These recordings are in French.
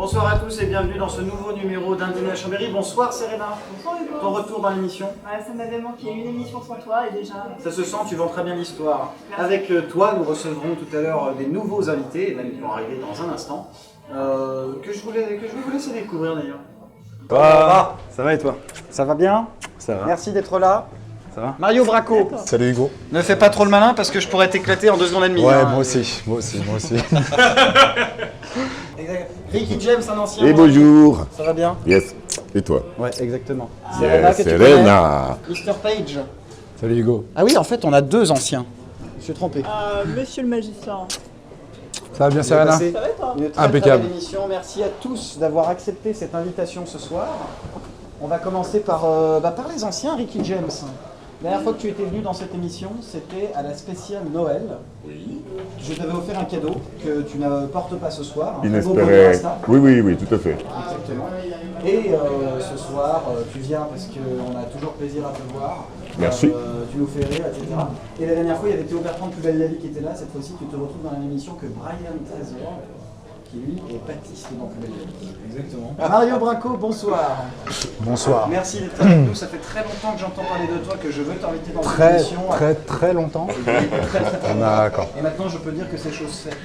Bonsoir à tous et bienvenue dans ce nouveau numéro d'Un dîner à Chambéry. Bonsoir Serena. Bonsoir Hugo. Ton retour dans l'émission. Ouais, ça m'avait manqué une émission sans toi et déjà... Ça se sent, tu vends très bien l'histoire. Merci. Avec toi, nous recevrons tout à l'heure des nouveaux invités, et même ils vont arriver dans un instant, que je vais vous laisser découvrir d'ailleurs. Ça va et toi? Ça va bien? Ça va. Merci d'être là. Ça va? Mario Braco. Salut Hugo. Ne fais pas trop le malin parce que je pourrais t'éclater en 2 secondes et demie. Ouais, hein. moi aussi. Exact. Ricky James, un ancien. Et bonjour. Ça va bien? Yes. Et toi? Ouais, exactement. Yes, que tu Serena. connais. Mr. Page. Salut Hugo. Ah oui, en fait, on a 2 anciens. Je suis trompé. Monsieur le magicien. Ça va bien Serena? Passé Ça va et toi? Une très, Impeccable. très belle émission. Merci à tous d'avoir accepté cette invitation ce soir. On va commencer par les anciens, Ricky James. La dernière fois que tu étais venu dans cette émission, c'était à la spéciale Noël. Oui. Je t'avais offert un cadeau que tu ne portes pas ce soir. Un très beau bonnet Inespéré. Rasta. Oui, tout à fait. Exactement. Et ce soir, tu viens parce qu'on a toujours plaisir à te voir. Merci. Tu nous fais rire, etc. Et la dernière fois, il y avait Théo Bertrand de Plus belle la vie qui était là. Cette fois-ci, tu te retrouves dans la même émission que Brian Trésor, qui lui est Baptiste dans Plus belle la vie. Exactement. Mario Braco, bonsoir. Bonsoir. Merci d'être avec nous. Ça fait très longtemps que j'entends parler de toi, que je veux t'inviter dans cette émission. Très longtemps. Très. D'accord. Et maintenant, je peux dire que c'est chose faite.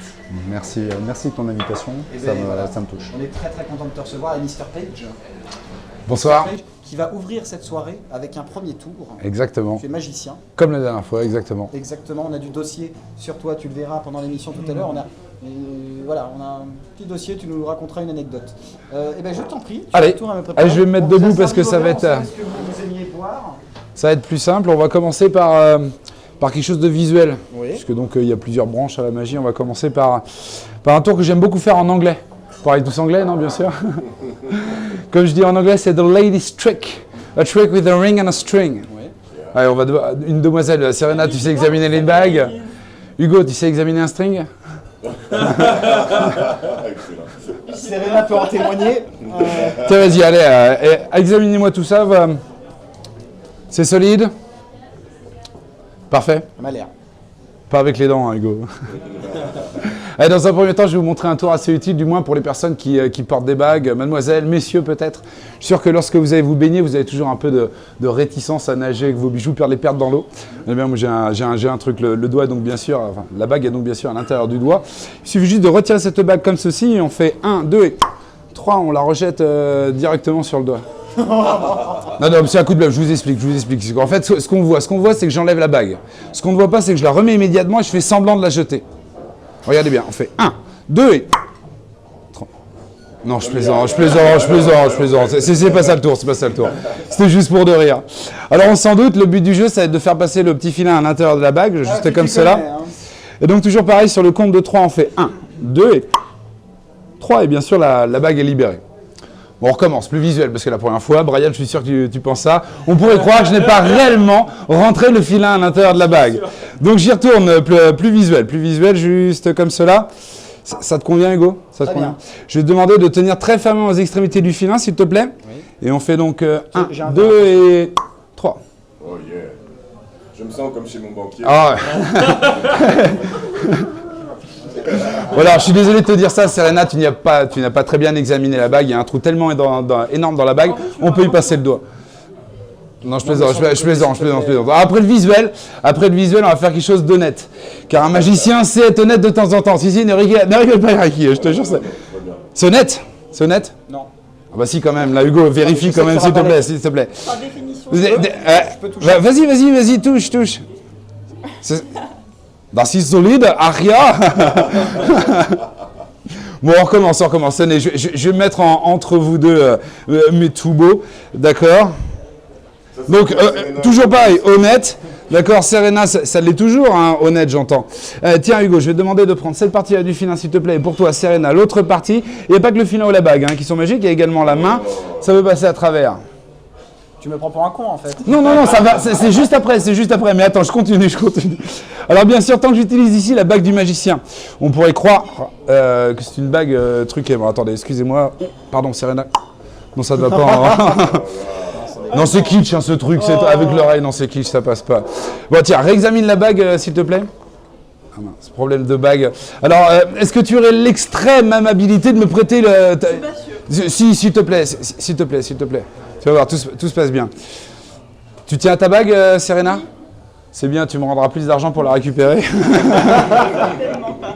Merci de ton invitation. Et Ça ben, me, voilà. ça me touche. On est très content de te recevoir. Et Mr. Page. Bonsoir. Mr. Page, qui va ouvrir cette soirée avec un premier tour. Exactement. Tu es magicien. Comme la dernière fois, exactement. Exactement, on a du dossier sur toi, tu le verras pendant l'émission tout à l'heure. On a un petit dossier, tu nous raconteras une anecdote. Et ben je t'en prie, tu as Allez. un tour à me préparer. Allez, je vais me mettre On vous a debout parce que servi ça vos va verres, être, on sait ce que vous aimiez boire. Ça va être plus simple. On va commencer par quelque chose de visuel. Oui. Puisque donc il y a plusieurs branches à la magie. On va commencer par un tour que j'aime beaucoup faire en anglais. Vous parlez tous anglais, non, bien sûr. Comme je dis en anglais, c'est the lady's trick. A trick with a ring and a string. Oui. Allez, on va une demoiselle. Serena, tu sais examiner les bagues. Hugo, tu sais examiner un string? Serena peut en témoigner. Tiens, vas-y, allez, examinez-moi tout ça. C'est solide? Parfait. Ça m'a l'air. Pas avec les dents, hein, Hugo. Allez, dans un premier temps, je vais vous montrer un tour assez utile, du moins pour les personnes qui portent des bagues, mademoiselle, messieurs peut-être. Je suis sûr que lorsque vous allez vous baigner, vous avez toujours un peu de réticence à nager avec vos bijoux, les perdre dans l'eau. Eh bien, moi j'ai un truc, le doigt est donc bien sûr, enfin, la bague est donc bien sûr à l'intérieur du doigt. Il suffit juste de retirer cette bague comme ceci et on fait 1, 2 et 3, on la rejette directement sur le doigt. Non, c'est un coup de bluff, je vous explique. En fait, ce qu'on voit, c'est que j'enlève la bague. Ce qu'on ne voit pas, c'est que je la remets immédiatement et je fais semblant de la jeter. Regardez bien, on fait 1, 2 et 3. Non, je plaisante. C'est pas ça le tour, C'était juste pour de rire. Alors, on s'en doute, le but du jeu, ça va être de faire passer le petit filin à l'intérieur de la bague, juste comme cela. Connais, hein. Et donc, toujours pareil, sur le compte de 3, on fait 1, 2 et 3. Et bien sûr, la bague est libérée. Bon, on recommence, plus visuel, parce que la première fois, Brian, je suis sûr que tu penses ça. On pourrait croire que je n'ai pas réellement rentré le filin à l'intérieur de la bague. Donc j'y retourne, plus visuel, juste comme cela. Ça te convient, Hugo? Ça te Très convient. bien. Je vais te demander de tenir très fermement aux extrémités du filin, s'il te plaît. Oui. Et on fait donc 1, J'ai un 2 et 3. Oh yeah. Je me sens comme chez mon banquier. Ah ouais. Voilà, je suis désolé de te dire ça, Serena, tu n'as pas très bien examiné la bague. Il y a un trou tellement énorme dans la bague, on peut y passer le doigt. Non, je plaisante. Après le visuel, on va faire quelque chose d'honnête. Car un magicien sait être honnête de temps en temps. Si, ne rigole pas, Ricky, je te jure. C'est honnête? C'est honnête? Non. Ah bah si, quand même. Là, Hugo, vérifie quand même, s'il te plaît. Par définition. peux toucher. Vas-y, touche. Das ist solide, Aria. Bon, on recommence. Tenez, je vais mettre entre vous deux mes tout beaux, d'accord? Donc, toujours pareil, honnête. D'accord, Serena, ça l'est toujours, hein, honnête, j'entends. Tiens, Hugo, je vais te demander de prendre cette partie-là du filin, s'il te plaît. Et pour toi, Serena, l'autre partie. Il n'y a pas que le filin ou la bague qui sont magiques, il y a également la main. Ça peut passer à travers. Tu me prends pour un con en fait. Non, ça va, c'est juste après. Mais attends, je continue. Alors bien sûr, tant que j'utilise ici la bague du magicien, on pourrait croire que c'est une bague truquée. Bon, attendez, excusez-moi. Pardon, Serena. Non, ça ne va pas. Hein. Non, c'est kitsch, hein, ce truc, c'est avec l'oreille. Non, c'est kitsch, ça passe pas. Bon, tiens, réexamine la bague, s'il te plaît. Ah mince, problème de bague. Alors, est-ce que tu aurais l'extrême amabilité de me prêter le... Je suis pas sûre. Si, s'il te plaît, s'il te plaît, s'il te plaît. Tu vas voir, tout se passe bien. Tu tiens à ta bague, Serena? Oui. C'est bien, tu me rendras plus d'argent pour la récupérer. Certainement pas.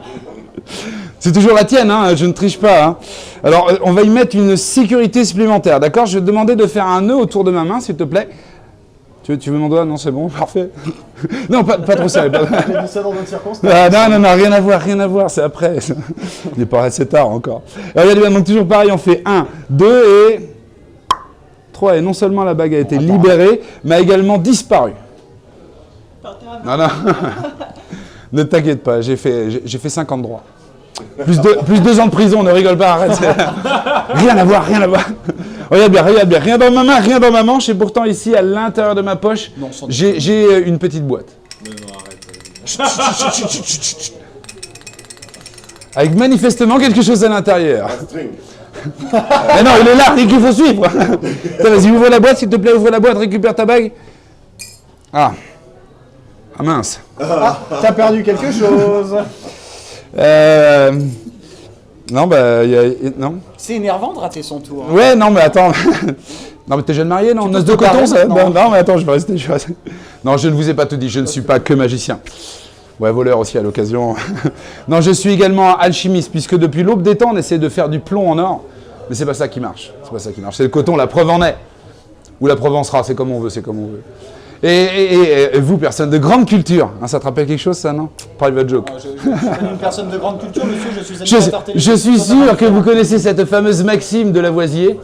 C'est toujours la tienne, hein, je ne triche pas. Hein. Alors, on va y mettre une sécurité supplémentaire, d'accord? Je vais te demander de faire un nœud autour de ma main, s'il te plaît. Tu veux mon doigt? Non, c'est bon, parfait. Non, pas trop sérieux. J'ai dit ça dans d'autres circonstances. Ah, non, rien à voir, c'est après. Il n'est pas assez tard encore. Alors, regardez bien, donc toujours pareil, on fait 1, 2 et 3. Et non seulement la bague a été libérée, mais a également disparu. Non. Ne t'inquiète pas, j'ai fait 50 droits. Plus 2 ans de prison, ne rigole pas, arrête. Rien à voir. Regarde bien, rien dans ma main, rien dans ma manche, et pourtant ici, à l'intérieur de ma poche, j'ai une petite boîte. Non, arrête. Chut. Avec manifestement quelque chose à l'intérieur. Un string. Mais non, il est là, il faut suivre. Vas-y, ouvre la boîte, s'il te plaît, ouvre la boîte, récupère ta bague. Ah mince. Ah, t'as perdu quelque chose. Non, non. C'est énervant de rater son tour. Ouais, non, mais attends. Non, mais t'es jeune marié, non? Noce de coton, ça? Non. Non, mais attends, je vais rester. Non, je ne vous ai pas tout dit, je ne suis pas que magicien. Ouais, voleur aussi à l'occasion. Non, je suis également alchimiste, puisque depuis l'aube des temps, on essaie de faire du plomb en or. Mais c'est pas ça qui marche. C'est le coton, la preuve en est. Ou la preuve en sera, c'est comme on veut. Et vous, personne de grande culture, hein, ça te rappelle quelque chose, ça, non? Private joke. Je suis une personne de grande culture, monsieur, je suis animateur télé. Je suis sûr que vous connaissez cette fameuse maxime de Lavoisier.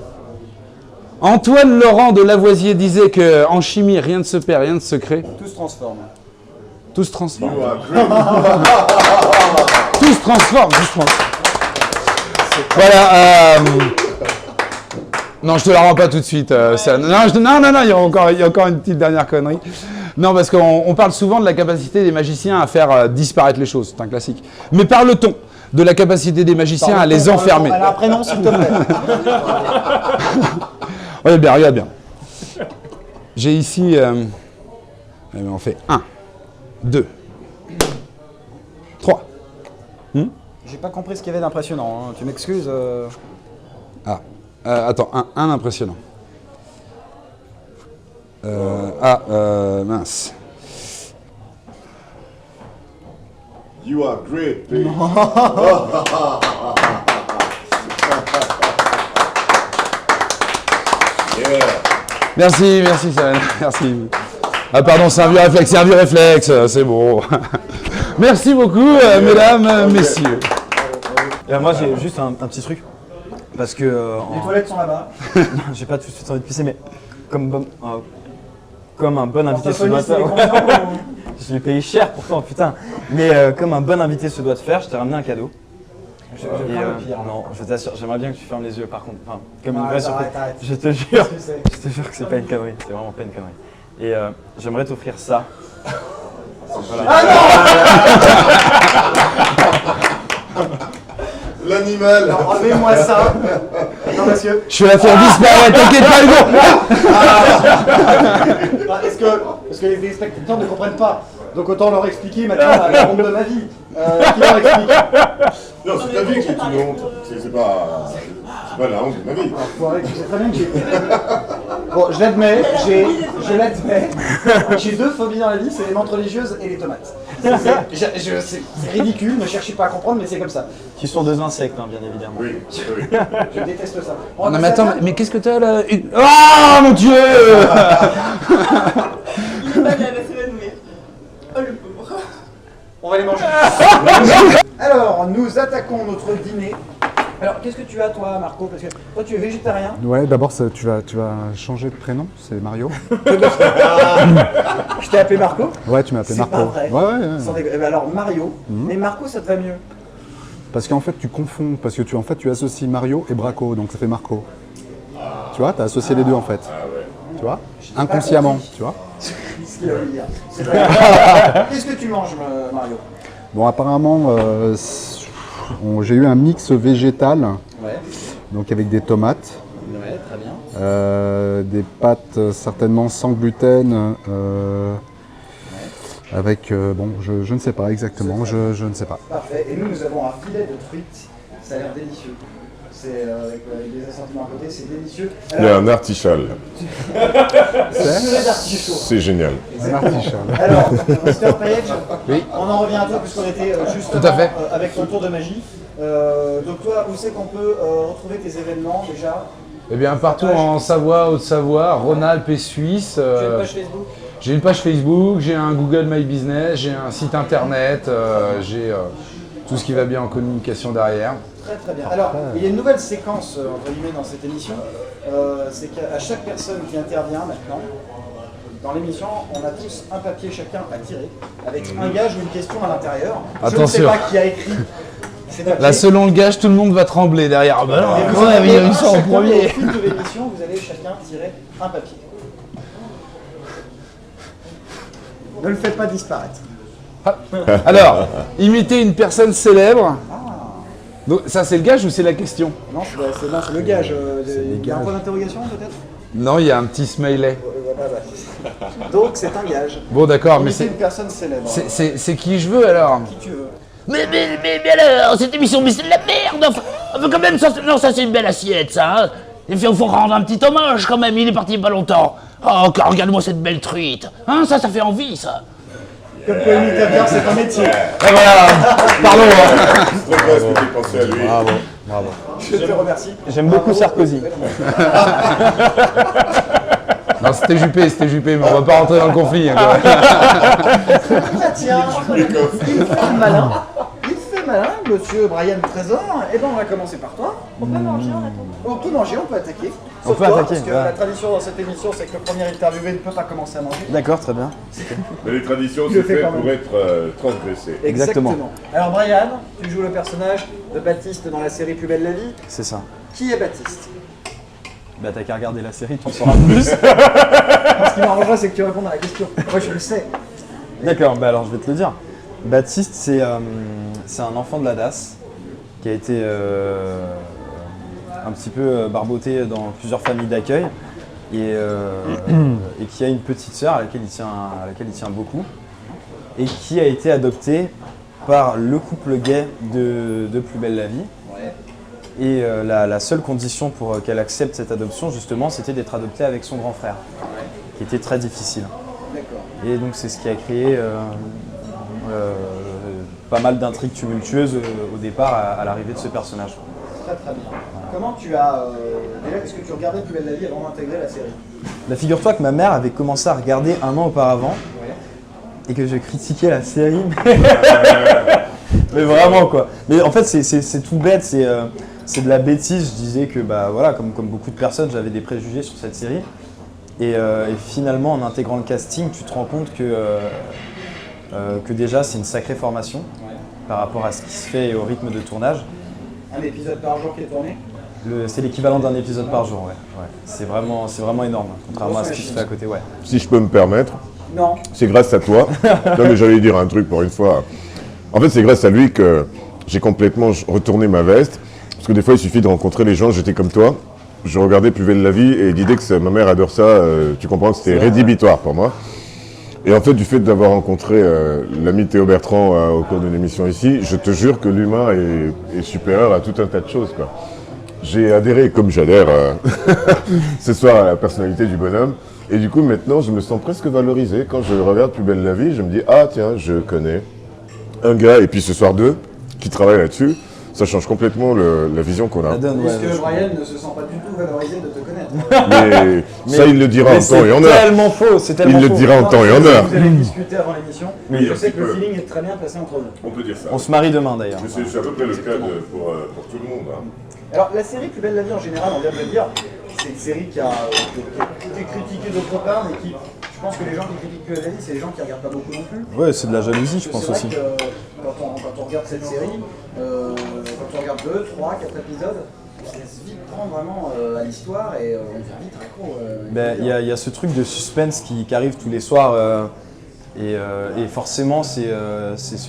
Antoine Laurent de Lavoisier disait qu'en chimie, rien ne se perd, rien ne se crée. Tout se transforme. Tout se transforme. You are great. Tout se transforme. Voilà. Non, je te la rends pas tout de suite. Non, il y a encore une petite dernière connerie. Non, parce qu'on parle souvent de la capacité des magiciens à faire disparaître les choses. C'est un classique. Mais parle-t-on de la capacité des magiciens à les enfermer? Alors, un prénom, s'il te plaît. Regarde bien. J'ai ici... on fait 1, 2, 3. J'ai pas compris ce qu'il y avait d'impressionnant, hein. Tu m'excuses. Attends, un impressionnant. Mince. You are great, baby. Yeah. Merci, Serena. Merci. Ah pardon, c'est un vieux réflexe, c'est bon. Merci beaucoup, mesdames, messieurs. Moi j'ai juste un petit truc. Parce que. Les toilettes sont là-bas. J'ai pas tout de suite envie de pisser, mais comme un bon invité se doit c'est les faire. confiants, Je l'ai payé cher pourtant, putain. Mais comme un bon invité se doit de faire, je t'ai ramené un cadeau. Non, je t'assure, j'aimerais bien que tu fermes les yeux par contre. Enfin, comme une vraie surprise. Arrête. Je te jure que c'est pas une connerie, c'est vraiment pas une connerie. Et j'aimerais t'offrir ça. Voilà. L'animal. Alors, enlevez-moi ça. Non, monsieur. Je vais la faire disparaître, t'inquiète pas, Hugo. Parce que les téléspectateurs ne comprennent pas. Donc autant leur expliquer maintenant la honte de ma vie. Qui leur explique? Non, c'est ta vie qui est une honte. C'est pas la honte de ma vie. Enfoiré, tu sais très bien que j'ai... Bon, je l'admets, j'ai 2 phobies dans la vie, c'est les menthes religieuses et les tomates. C'est ridicule, ne cherchez pas à comprendre, mais c'est comme ça. Qui sont 2 insectes, hein, bien évidemment. Oui. Je déteste ça. Non mais attends, mais qu'est-ce que t'as là? Oh mon Dieu. Il est pas bien, laissez-le nouer. Oh le pauvre. On va les manger. Alors, nous attaquons notre dîner. Alors, qu'est-ce que tu as toi, Marco? Parce que toi, tu es végétarien. Ouais, d'abord, tu vas changer de prénom, c'est Mario. Je t'ai appelé Marco. Ouais, tu m'as appelé C'est Marco. pas vrai. Ouais. Sans déconner. Alors, Mario. Mais Marco, ça te va mieux. Parce qu'en fait, tu confonds, parce que tu associes Mario et Braco, donc ça fait Marco. Tu vois, tu as associé les deux en fait. Tu vois, inconsciemment, tu vois. Ce qu'il veut dire. Qu'est-ce que tu manges, Mario? Bon, apparemment, j'ai eu un mix végétal, Ouais. donc avec des tomates, Ouais, très bien. des pâtes certainement sans gluten, avec, bon, je ne sais pas exactement, je ne sais pas. Parfait. Et nous avons un filet de truite. Ça a l'air délicieux. C'est avec des assortiments à côté, c'est délicieux. Il y a un artichal. Filet d'artichaut. C'est génial. Un artichal. Alors, Mr. Page, Oui. on en revient à toi puisqu'on était justement Tout à fait. avec ton tour de magie. Donc toi, où c'est qu'on peut retrouver tes événements déjà? Eh bien, partout en Savoie, Haute-Savoie, Rhône-Alpes et Suisse. Tu as une page Facebook? J'ai une page Facebook, j'ai un Google My Business, j'ai un site internet, j'ai tout ce qui va bien en communication derrière. Très très bien. Alors, il y a une nouvelle séquence entre guillemets dans cette émission. C'est qu'à chaque personne qui intervient maintenant, dans l'émission, on a tous un papier chacun à tirer, avec un gage ou une question à l'intérieur. Je ne sais Attention. pas qui a écrit ces papiers. Là, selon le gage, tout le monde va trembler derrière. Ah bah non, Et vous ouais, avez mais il y a eu ça en chacun, premier. Au fil de l'émission, vous allez chacun tirer un papier. Ne le faites pas disparaître. Alors, imiter une personne célèbre. Donc, ça, c'est le gage ou c'est la question? Non, c'est le gage. Il y a un point d'interrogation peut-être? Non, il y a un petit smiley. Donc c'est un gage. Bon, d'accord, mais Imiter une personne célèbre. c'est qui je veux alors? Qui tu veux. Mais alors, cette émission, mais c'est de la merde! Enfin, quand même, ça, non, ça c'est une belle assiette, ça, hein. Il faut rendre un petit hommage quand même, il est parti il y a pas longtemps. Oh, regarde-moi cette belle truite. Hein, ça fait envie, ça. Comme quoi imiter bien, c'est un métier. Et voilà, pardon. Hein. C'est très bien ce que tu pensais à lui. Bravo, bravo. Je te remercie. J'aime beaucoup Sarkozy. Non, c'était Juppé, mais on va pas rentrer dans le conflit. Hein, quand même. Ah tiens, il fait malin. Il fait malin, monsieur Brian Trésor. Eh ben on va commencer par toi. On peut manger en attendant. On peut manger, on peut attaquer. On Sauf peut toi, attaquer, parce que ouais. la tradition dans cette émission, c'est que le premier interviewé ne peut pas commencer à manger. D'accord, très bien. Mais les traditions, Je le c'est fais fait quand pour même. être transgressé. Exactement. Alors Brian, tu joues le personnage de Baptiste dans la série Plus belle la vie. C'est ça. Qui est Baptiste? Bah t'as qu'à regarder la série, tu en sauras plus. Ce qui m'arrangerait, c'est que tu répondes à la question. Moi, je le sais. D'accord, bah alors je vais te le dire. Baptiste, c'est un enfant de la DAS qui a été un petit peu barboté dans plusieurs familles d'accueil et qui a une petite sœur à laquelle il tient beaucoup et qui a été adopté par le couple gay de Plus belle la vie. Et la seule condition pour qu'elle accepte cette adoption, justement, c'était d'être adoptée avec son grand frère, qui était très difficile. D'accord. Et donc c'est ce qui a créé pas mal d'intrigues tumultueuses au départ à l'arrivée de ce personnage. Très très bien. Comment tu as... déjà, est-ce que tu regardais Plus belle la vie avant d'intégrer la série? Bah, figure-toi que ma mère avait commencé à regarder un an auparavant Ouais. et que je critiquais la série. Mais vraiment quoi. Mais en fait c'est tout bête, c'est de la bêtise. Je disais que bah voilà, comme beaucoup de personnes, j'avais des préjugés sur cette série. Et finalement, en intégrant le casting, tu te rends compte que déjà c'est une sacrée formation par rapport à ce qui se fait et au rythme de tournage. Un épisode par jour qui est tourné? C'est l'équivalent d'un épisode par jour, ouais. C'est vraiment énorme, contrairement à ce qui se fait à côté, ouais. Si je peux me permettre, Non. c'est grâce à toi. Non mais j'allais dire un truc pour une fois. En fait, c'est grâce à lui que j'ai complètement retourné ma veste. Parce que des fois, il suffit de rencontrer les gens, j'étais comme toi. Je regardais Plus belle la vie et l'idée que ma mère adore ça, tu comprends que c'était rédhibitoire pour moi. Et en fait, du fait d'avoir rencontré l'ami Théo Bertrand au cours d'une émission ici, je te jure que l'humain est supérieur à tout un tas de choses, quoi. J'ai adhéré, comme j'adhère ce soir, à la personnalité du bonhomme. Et du coup, maintenant, je me sens presque valorisé. Quand je regarde Plus belle la vie, je me dis « Ah tiens, je connais un gars, et puis ce soir deux, qui travaillent là-dessus. » Ça change complètement la vision qu'on a. Ça donne, ouais, Puisque je Brian ne se sent pas du tout valorisé de te connaître. Mais ça, il le dira en temps et en C'est heure. tellement faux, c'est tellement Il le faux. dira en temps et en heure. Vous allez discuter avant l'émission. Oui, Je un sais petit que le peu. feeling est très bien passé entre vous. On peut dire ça. On se marie demain d'ailleurs. Mais c'est à peu près le cas pour tout le monde. Hein. Alors, la série Plus belle la vie en général, on vient de le dire, c'est une série qui a été critiquée d'autre part, mais qui, je pense que les gens qui critiquent Plus belle la vie, c'est les gens qui ne regardent pas beaucoup non plus. Ouais, c'est de la jalousie, je Parce pense que aussi. c'est vrai que quand on regarde cette série, quand on regarde 2, 3, 4 épisodes, on se laisse vite prendre vraiment à l'histoire et on devient vite accro. Ben, il y a ce truc de suspense qui arrive tous les soirs et forcément c'est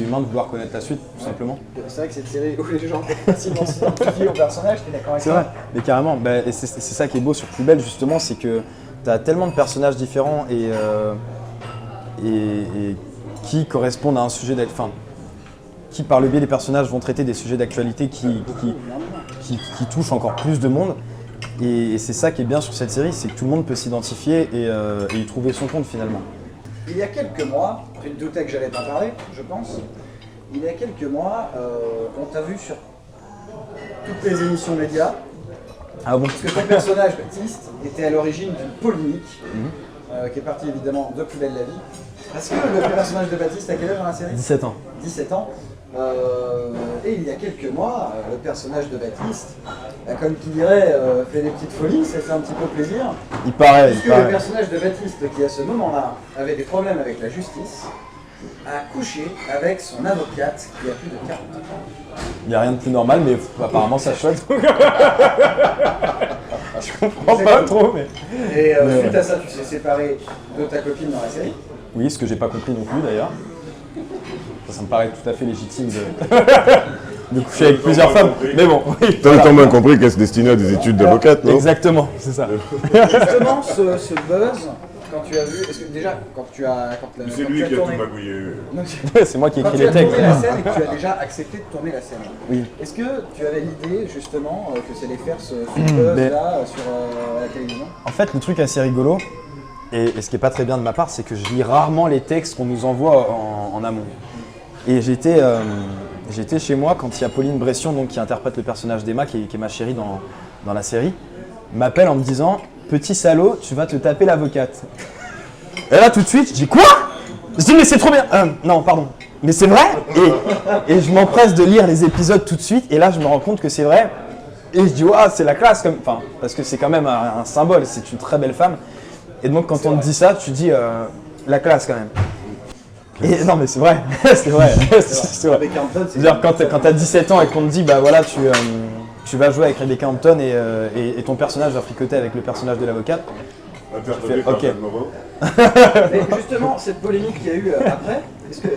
humain de vouloir connaître la suite, tout simplement. C'est vrai que cette série où les gens peuvent facilement s'identifier au personnage, t'es d'accord avec C'est ça? vrai, mais carrément. Ben, et c'est ça qui est beau sur Plus belle justement, c'est que tu as tellement de personnages différents et qui correspondent à un sujet qui par le biais des personnages vont traiter des sujets d'actualité qui touchent encore plus de monde. Et c'est ça qui est bien sur cette série, c'est que tout le monde peut s'identifier et y trouver son compte finalement. Il y a quelques mois, tu te doutais que j'allais t'en parler, je pense. Il y a quelques mois, on t'a vu sur toutes les émissions médias. Ah bon? Parce que ton personnage, Baptiste, était à l'origine d'une polémique qui est partie évidemment de Plus belle la vie. Est-ce que le personnage de Baptiste a quel âge dans la série? 17 ans. 17 ans. Et il y a quelques mois, le personnage de Baptiste, comme qui dirait, fait des petites folies, ça fait un petit peu plaisir. Il paraît, Puisque le personnage de Baptiste, qui à ce moment-là avait des problèmes avec la justice, a couché avec son avocate qui a plus de 40 ans. Il n'y a rien de plus normal, mais apparemment ça chouette. Je comprends pas trop, mais... Et suite à ça, tu t'es séparé de ta copine dans la série. Oui, ce que j'ai pas compris non plus d'ailleurs. Ça me paraît tout à fait légitime de coucher avec plusieurs femmes. Mais bon, oui. T'as autant bien compris qu'elle se destinait à des études d'avocate, non? Exactement, c'est ça. Justement, ce buzz, quand tu as vu, est-ce que déjà, quand tu as tourné, magouillé. C'est moi qui ai quand écrit tu as les textes. tourné la scène et que tu as déjà accepté de tourner la scène, Oui. est-ce que tu avais l'idée justement que c'est allait faire ce buzz-là sur la télévision? En fait, le truc assez rigolo, et ce qui est pas très bien de ma part, c'est que je lis rarement les textes qu'on nous envoie en amont. Et j'étais chez moi quand il y a Pauline Bression, donc, qui interprète le personnage d'Emma, qui est ma chérie dans la série, m'appelle en me disant « Petit salaud, tu vas te taper l'avocate ». Et là, tout de suite, je dis « Quoi ?» Je dis « Mais c'est trop bien !» Non, pardon. Mais c'est vrai, et je m'empresse de lire les épisodes tout de suite, et là, je me rends compte que c'est vrai. Et je dis « Waouh, c'est la classe !» parce que c'est quand même un symbole, c'est une très belle femme. Et donc, quand on te dit ça, tu dis « La classe, quand même !» Et non mais c'est vrai, c'est vrai. C'est-à-dire quand t'as 17 ans et qu'on te dit bah voilà tu vas jouer avec Rebecca Hampton et ton personnage va fricoter avec le personnage de l'avocate. Ok. Mais justement, cette polémique qu'il y a eu après, est-ce que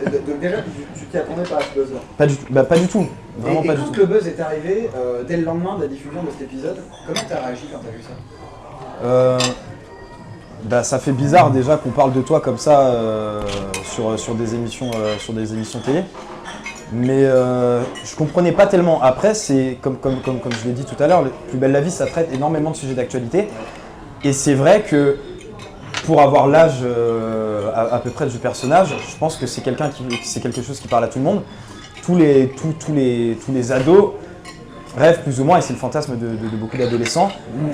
déjà tu t'y attendais pas à ce buzz-là? Pas du tout, pas du tout. Vraiment et pas du quand tout. le buzz est arrivé, dès le lendemain de la diffusion de cet épisode, comment t'as réagi quand t'as vu ça? Ça fait bizarre déjà qu'on parle de toi comme ça sur des émissions télé. Mais je comprenais pas tellement. Après, c'est comme je l'ai dit tout à l'heure, Plus belle la vie, ça traite énormément de sujets d'actualité. Et c'est vrai que pour avoir l'âge à peu près du personnage, je pense que c'est quelque chose qui parle à tout le monde. Tous les ados rêvent plus ou moins, et c'est le fantasme de beaucoup d'adolescents,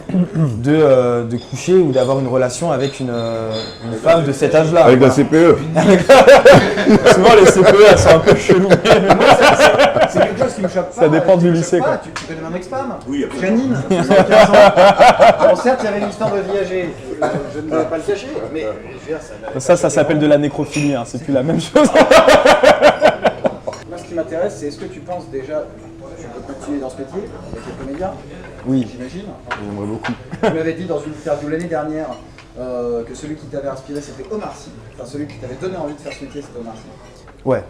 de coucher ou d'avoir une relation avec une femme de cet âge-là. Avec la CPE. Souvent les CPE elles sont un peu cheloues. C'est quelque chose qui me choque pas. Ça dépend du lycée, quoi. Tu connais mon ex-femme? Oui, Janine, 75 ans. Bon, certes, il y avait une histoire de viager, je ne vais pas le cacher, mais je veux dire, Ça s'appelle de la nécrophilie, hein, c'est plus la même chose. Moi, ce qui m'intéresse, c'est est-ce que tu penses déjà tu peux continuer dans ce métier avec les comédiens? Oui, J'imagine. j'aimerais beaucoup. Tu m'avais dit dans une interview l'année dernière que celui qui t'avait inspiré, c'était Omar Sy. Enfin, celui qui t'avait donné envie de faire ce métier, c'était Omar Sy. Ouais.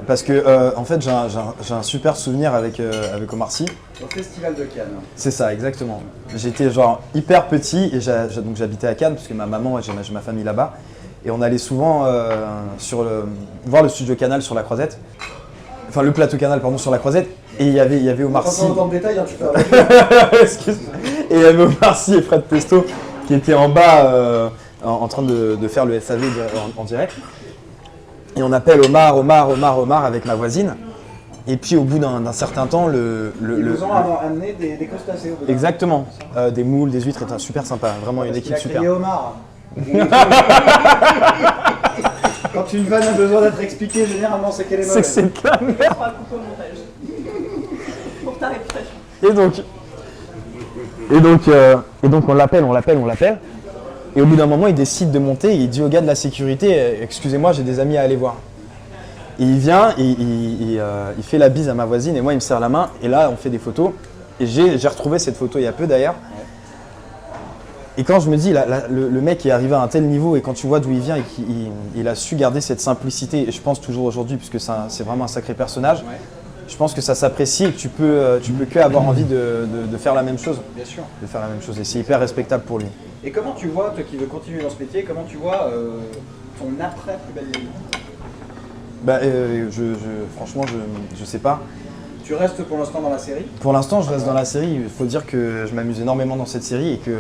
Parce que en fait j'ai un super souvenir avec Omar Sy. Au Festival de Cannes. C'est ça, exactement. J'étais genre hyper petit et donc j'habitais à Cannes parce que ma maman, j'ai ma famille là-bas. Et on allait souvent voir le studio Canal sur la Croisette. Enfin le plateau Canal pardon sur la Croisette. Et il y avait Omar Sy. Dans le détail, hein, tu peux Excuse-moi. Et il y avait Omar Sy et Fred Testo qui étaient en bas en train de faire le SAV en direct. Et on appelle Omar avec ma voisine. Et puis au bout d'un certain temps, Ils nous ont amené des crustacés au bout. Exactement. Des moules, des huîtres, c'était super sympa. Vraiment une équipe super. Il a crié Omar. Quand une vanne a besoin d'être expliquée, généralement c'est qu'elle est mauvaise. C'est de la merde. On va couper au montage. Pour ta réputation. Et donc on l'appelle. Et au bout d'un moment, il décide de monter et il dit au gars de la sécurité « Excusez-moi, j'ai des amis à aller voir ». Et il vient, il fait la bise à ma voisine et moi, il me serre la main. Et là, on fait des photos. Et j'ai retrouvé cette photo il y a peu d'ailleurs. Et quand je me dis, le mec est arrivé à un tel niveau et quand tu vois d'où il vient et qu'il a su garder cette simplicité, et je pense toujours aujourd'hui, puisque c'est vraiment un sacré personnage, je pense que ça s'apprécie et que tu peux que avoir envie de faire la même chose. Bien sûr. De faire la même chose et c'est hyper respectable pour lui. Et comment tu vois, toi qui veux continuer dans ce métier, comment tu vois ton après Plus belle la vie? Bah, franchement, je sais pas. Tu restes pour l'instant dans la série? Pour l'instant, je reste dans la série. Il faut dire que je m'amuse énormément dans cette série et que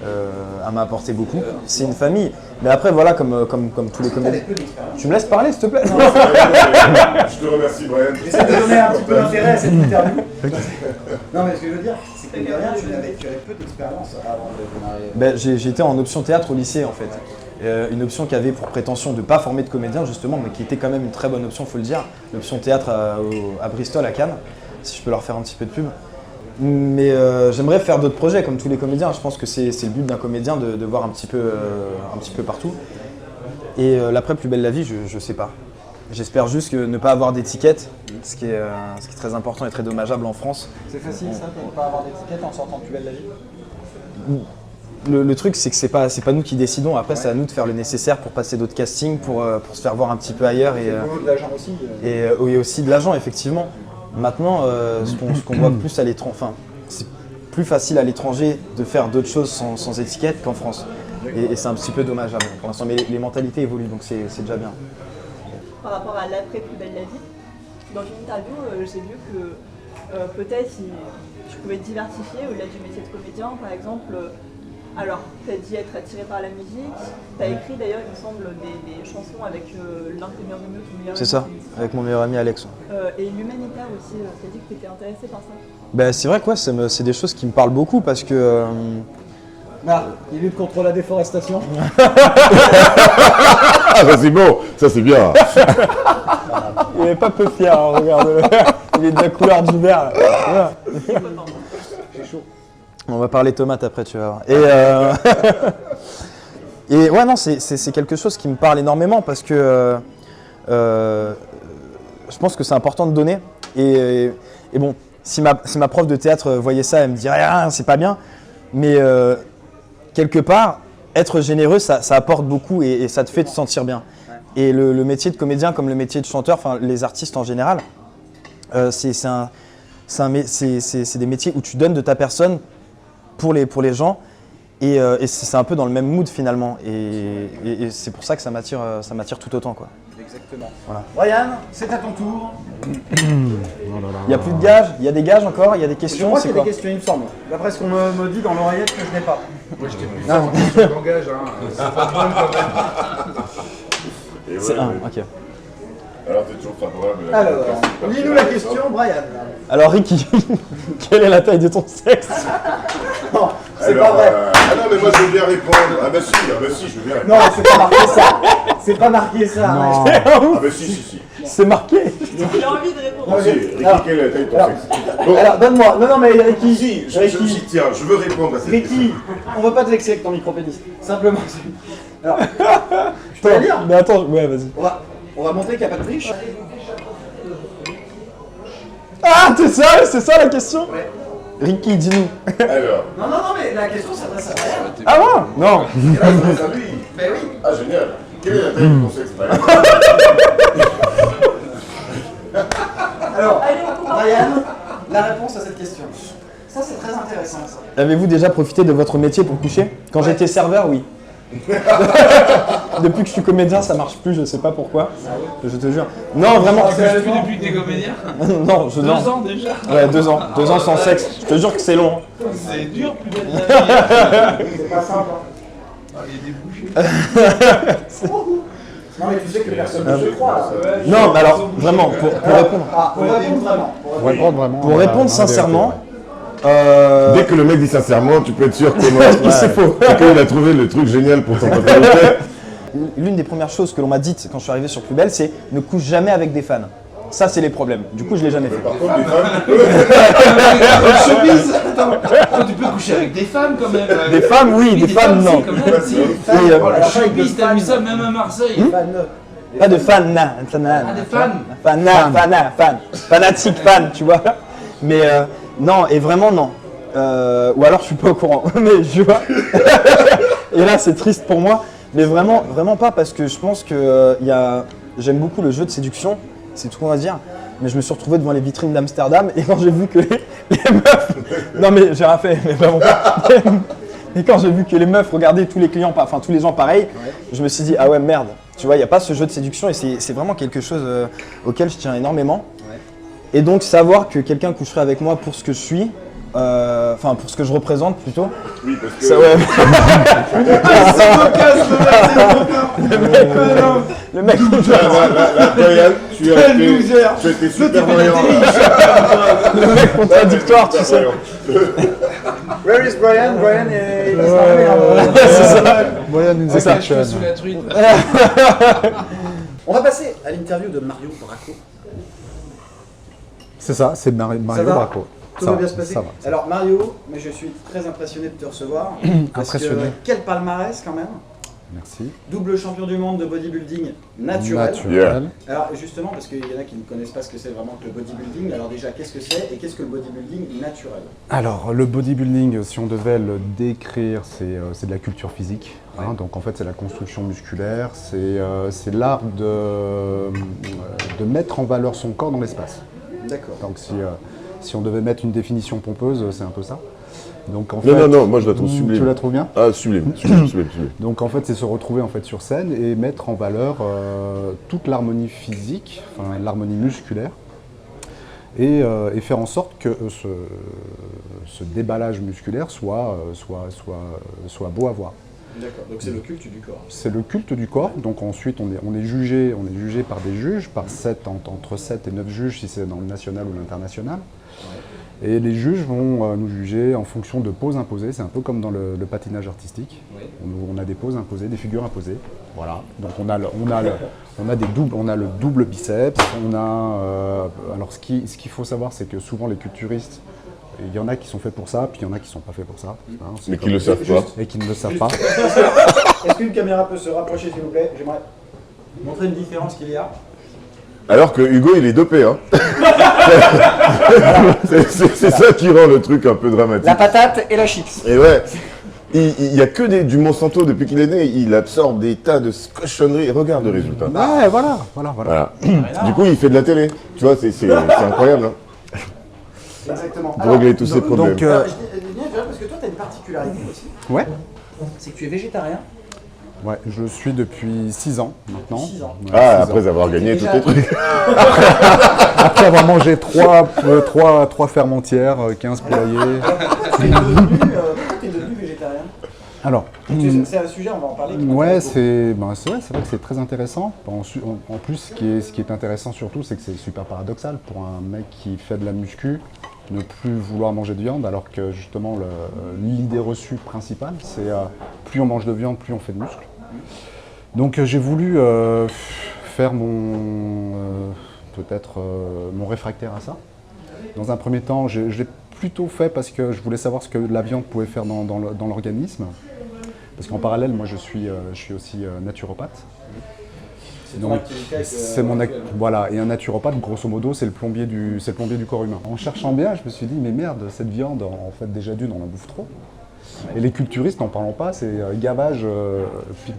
elle m'a apporté beaucoup. C'est une famille. Mais après, voilà, comme tous les comédiens. Tu me laisses parler, s'il te plaît? Je te remercie, Brian. J'essaie de donner un petit peu d'intérêt à cette interview. Non, mais ce que je veux dire, c'est que de rien, tu avais peu d'expérience avant de démarrer. Ben, j'étais en option théâtre au lycée, en fait. Une option qui avait pour prétention de ne pas former de comédiens, justement, mais qui était quand même une très bonne option, il faut le dire. L'option théâtre à Bristol, à Cannes, si je peux leur faire un petit peu de pub. Mais j'aimerais faire d'autres projets, comme tous les comédiens. Je pense que c'est le but d'un comédien de voir un petit peu partout. Et l'après Plus belle la vie, je sais pas. J'espère juste que ne pas avoir d'étiquette, ce qui est très important et très dommageable en France. C'est facile ça, de ne pas avoir d'étiquette en sortant Plus belle la vie? Le truc, c'est que c'est pas nous qui décidons. Après, c'est à nous de faire le nécessaire pour passer d'autres castings, pour se faire voir un petit peu ailleurs. Et de l'agent aussi. oui, aussi de l'agent, effectivement. Maintenant, ce qu'on voit plus à l'étranger, enfin, c'est plus facile à l'étranger de faire d'autres choses sans étiquette qu'en France. Et c'est un petit peu dommageable pour l'instant. Mais les mentalités évoluent, donc c'est déjà bien. Par rapport à l'après Plus belle la vie, dans une interview, j'ai vu que peut-être si tu pouvais te diversifier au-delà du métier de comédien, par exemple. Alors, tu as dit être attiré par la musique, tu as écrit d'ailleurs, il me semble, des chansons avec l'un de tes meilleurs amis, ton meilleur ami. C'est ça, avec mon meilleur ami Alex. Et l'humanitaire aussi, tu as dit que tu étais intéressé par ça. Ben, c'est vrai que c'est des choses qui me parlent beaucoup parce que... Ah, il lutte contre la déforestation. Ah, ça c'est bon, ça c'est bien. Il n'est pas peu fier, hein, regarde-le. Il est de la couleur du vert. Là. J'ai chaud. On va parler tomates après, tu vas voir. Et ouais, non, c'est quelque chose qui me parle énormément parce que je pense que c'est important de donner. Et bon, si ma prof de théâtre voyait ça, elle me dirait ah, c'est pas bien. Mais quelque part, être généreux, ça apporte beaucoup et ça te fait te sentir bien. Et le métier de comédien, comme le métier de chanteur, enfin les artistes en général, c'est des métiers où tu donnes de ta personne pour les gens et c'est un peu dans le même mood finalement et c'est pour ça que ça m'attire tout autant quoi. Exactement. Voilà. Brian, c'est à ton tour. Il n'y a plus de gages, il y a des gages encore, il y a des Je questions, crois c'est qu'il y a quoi? des questions, il me semble. D'après ce qu'on me dit dans l'oreillette que je n'ai pas. Moi j'étais plus fort sur le langage, hein. C'est pas drôle quand même. Et C'est ouais, un, ouais. ok. Alors t'es toujours favorable. Alors, lis-nous la question, Brian. Alors Ricky, quelle est la taille de ton sexe? Non, c'est Alors, pas vrai. ah non mais moi je veux bien répondre. Ah bah si, je veux bien répondre. Non, c'est pas marqué ça. C'est pas marqué ça. Non. Ah bah si. C'est marqué. J'ai envie de répondre. Si, Ricky, Alors, quelle est la taille de ton alors, sexe? Bon, Alors, donne-moi. Non, mais Ricky. si, Ricky. tiens, je veux répondre à cette question. Ricky, on veut pas te vexer avec ton micro-pénis. Simplement. Alors, je peux la lire? Mais attends, ouais, vas-y. On va montrer qu'il n'y a pas de triche. Ah, t'es sérieux? C'est ça la question? Ouais. Ricky, dis-nous. Alors, Non, mais la question s'adresse à Brian. Ah bon? Non. et là, je pense à lui. Ben oui. Ah génial. Quelle est la taille de ton sexe, Brian? Alors, Brian, la réponse à cette question. Ça, c'est très intéressant, ça. Avez-vous déjà profité de votre métier pour coucher? Quand j'étais serveur, oui. Depuis que je suis comédien, ça marche plus, je sais pas pourquoi. Je te jure. Non, vraiment. Depuis que t'es comédien? Non, je non. 2 ans déjà? Ouais, 2 ans. 2 ans sans sexe. Je te jure que c'est long. C'est dur, plus belle la vie. C'est pas simple. Ah, il y a des bouchées. Non, mais tu sais que personne ne se croit. Non, mais alors, vraiment, pour répondre. Ah, pour répondre vraiment. Pour répondre vraiment. Pour répondre sincèrement, Dès que le mec dit sincèrement, tu peux être sûr que c'est faux. Et qu'il a trouvé le truc génial pour ton paternité. l'une des premières choses que l'on m'a dites quand je suis arrivé sur Plus Belle, c'est ne couche jamais avec des fans. Ça, c'est les problèmes. Du coup, je l'ai jamais fait. Par contre, les femmes, Chemise. Attends, tu peux coucher avec des femmes quand même. Des femmes, oui, des femmes, non. Quand même, si. Et, Oh, la chemise, t'as vu ça même à Marseille? pas de fans, fanatique fan, tu vois. Mais non, et vraiment non. Ou alors je suis pas au courant, mais je vois. Et là, c'est triste pour moi, mais vraiment, vraiment pas parce que je pense que j'aime beaucoup le jeu de séduction, c'est tout qu'on va dire. Mais je me suis retrouvé devant les vitrines d'Amsterdam et quand j'ai vu que les meufs, non mais j'ai rien fait, mais vraiment pas. Et quand j'ai vu que les meufs regardaient tous les clients, enfin tous les gens pareil, je me suis dit, ah ouais, merde. Tu vois, il n'y a pas ce jeu de séduction et c'est vraiment quelque chose auquel je tiens énormément. Ouais. Et donc, savoir que quelqu'un coucherait avec moi pour ce que je suis, enfin pour ce que je représente plutôt. Oui, parce que... Ça, ouais. Le mec, Incroyable, tu as été super voyant. le mec contradictoire, tu sais. Where is Brian? Brian est... il s'en remet, C'est ça. Brian in the C'est ça. kitchen. Sous la truite. On va passer à l'interview de Mario Bracco. C'est ça, c'est Mario Ça va Bracco. Tout Ça va bien se passer. ça va. Alors Mario, mais je suis très impressionné de te recevoir. Parce Impressionné. que quel palmarès quand même. Merci. Double champion du monde de bodybuilding naturel. Naturel. Alors justement, parce qu'il y en a qui ne connaissent pas ce que c'est vraiment que le bodybuilding, alors déjà qu'est-ce que c'est et qu'est-ce que le bodybuilding naturel? Alors, le bodybuilding, si on devait le décrire, c'est de la culture physique. Hein, donc, en fait, c'est la construction musculaire, c'est l'art de mettre en valeur son corps dans l'espace. D'accord. Donc, si on devait mettre une définition pompeuse, c'est un peu ça. Donc, en Non, fait, non, non, moi je la trouve sublime. Tu la trouves bien? Ah, sublime, sublime, sublime, sublime. Donc en fait, c'est se retrouver en fait sur scène et mettre en valeur toute l'harmonie physique, enfin l'harmonie musculaire, et faire en sorte que ce déballage musculaire soit beau à voir. D'accord. Donc c'est le culte du corps. C'est le culte du corps. Donc ensuite, on est jugé par des juges, par entre 7 et 9 juges si c'est dans le national ou l'international. Et les juges vont nous juger en fonction de poses imposées. C'est un peu comme dans le patinage artistique. Oui. On a des poses imposées, des figures imposées. Voilà. Donc on a le double biceps. Alors ce qu'il faut savoir, c'est que souvent les culturistes, il y en a qui sont faits pour ça, puis il y en a qui sont pas faits pour ça. Hein, c'est Mais qui comme- le savent pas. Et qui ne le savent pas. Est-ce qu'une caméra peut se rapprocher s'il vous plaît? J'aimerais montrer une différence qu'il y a. Alors que Hugo, il est dopé, hein. C'est ça qui rend le truc un peu dramatique. La patate et la chips. Et ouais, il y a que du Monsanto depuis qu'il est né, il absorbe des tas de cochonneries. Regarde le résultat. Ouais, voilà. Voilà. Du coup, il fait de la télé. Tu vois, c'est incroyable, hein, Exactement. pour régler tous ces problèmes. Donc, Je dis bien parce que toi tu as une particularité aussi. ouais. C'est que tu es végétarien. Ouais, je suis depuis 6 ans maintenant. 6 ans. Ouais, Ah, 6 après ans. avoir gagné tous Déjà- les trucs. Après avoir mangé 3 fermes entières, 15 poulaillers. Pourquoi tu es devenu végétarien? Alors, C'est un sujet, on va en parler. qui ouais, m'intéresse c'est vrai que c'est très intéressant. En plus, ce qui est intéressant surtout, c'est que c'est super paradoxal pour un mec qui fait de la muscu, ne plus vouloir manger de viande, alors que justement l'idée reçue principale, c'est plus on mange de viande, plus on fait de muscle. Donc j'ai voulu faire peut-être mon réfractaire à ça. Dans un premier temps, je l'ai plutôt fait parce que je voulais savoir ce que la viande pouvait faire dans l'organisme. Parce qu'en parallèle, moi je suis aussi naturopathe. C'est ton Donc, activité avec, c'est voilà, et un naturopathe, grosso modo, c'est le plombier du corps humain. En cherchant bien, je me suis dit, mais merde, cette viande, en fait, déjà d'une, on en bouffe trop. Et les culturistes, n'en parlons pas, c'est gavage.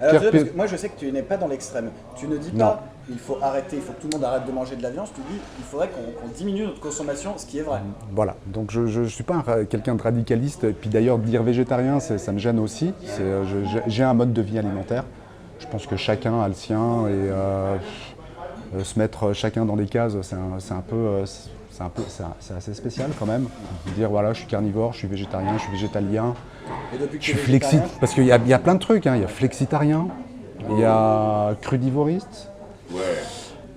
Alors, parce que moi je sais que tu n'es pas dans l'extrême. Tu ne dis pas il faut arrêter, il faut que tout le monde arrête de manger de la viande. Tu dis il faudrait qu'on diminue notre consommation, ce qui est vrai. Voilà, donc je ne suis pas quelqu'un de radicaliste. Et puis d'ailleurs, dire végétarien, ça me gêne aussi. J'ai un mode de vie alimentaire. Je pense que chacun a le sien et se mettre chacun dans des cases, c'est assez spécial quand même. Dire voilà, je suis carnivore, je suis végétarien, je suis végétalien, Et depuis que je tu suis es végétarien, flexi, parce qu'il y a plein de trucs. Hein. Il y a flexitarien, il y a crudivoriste.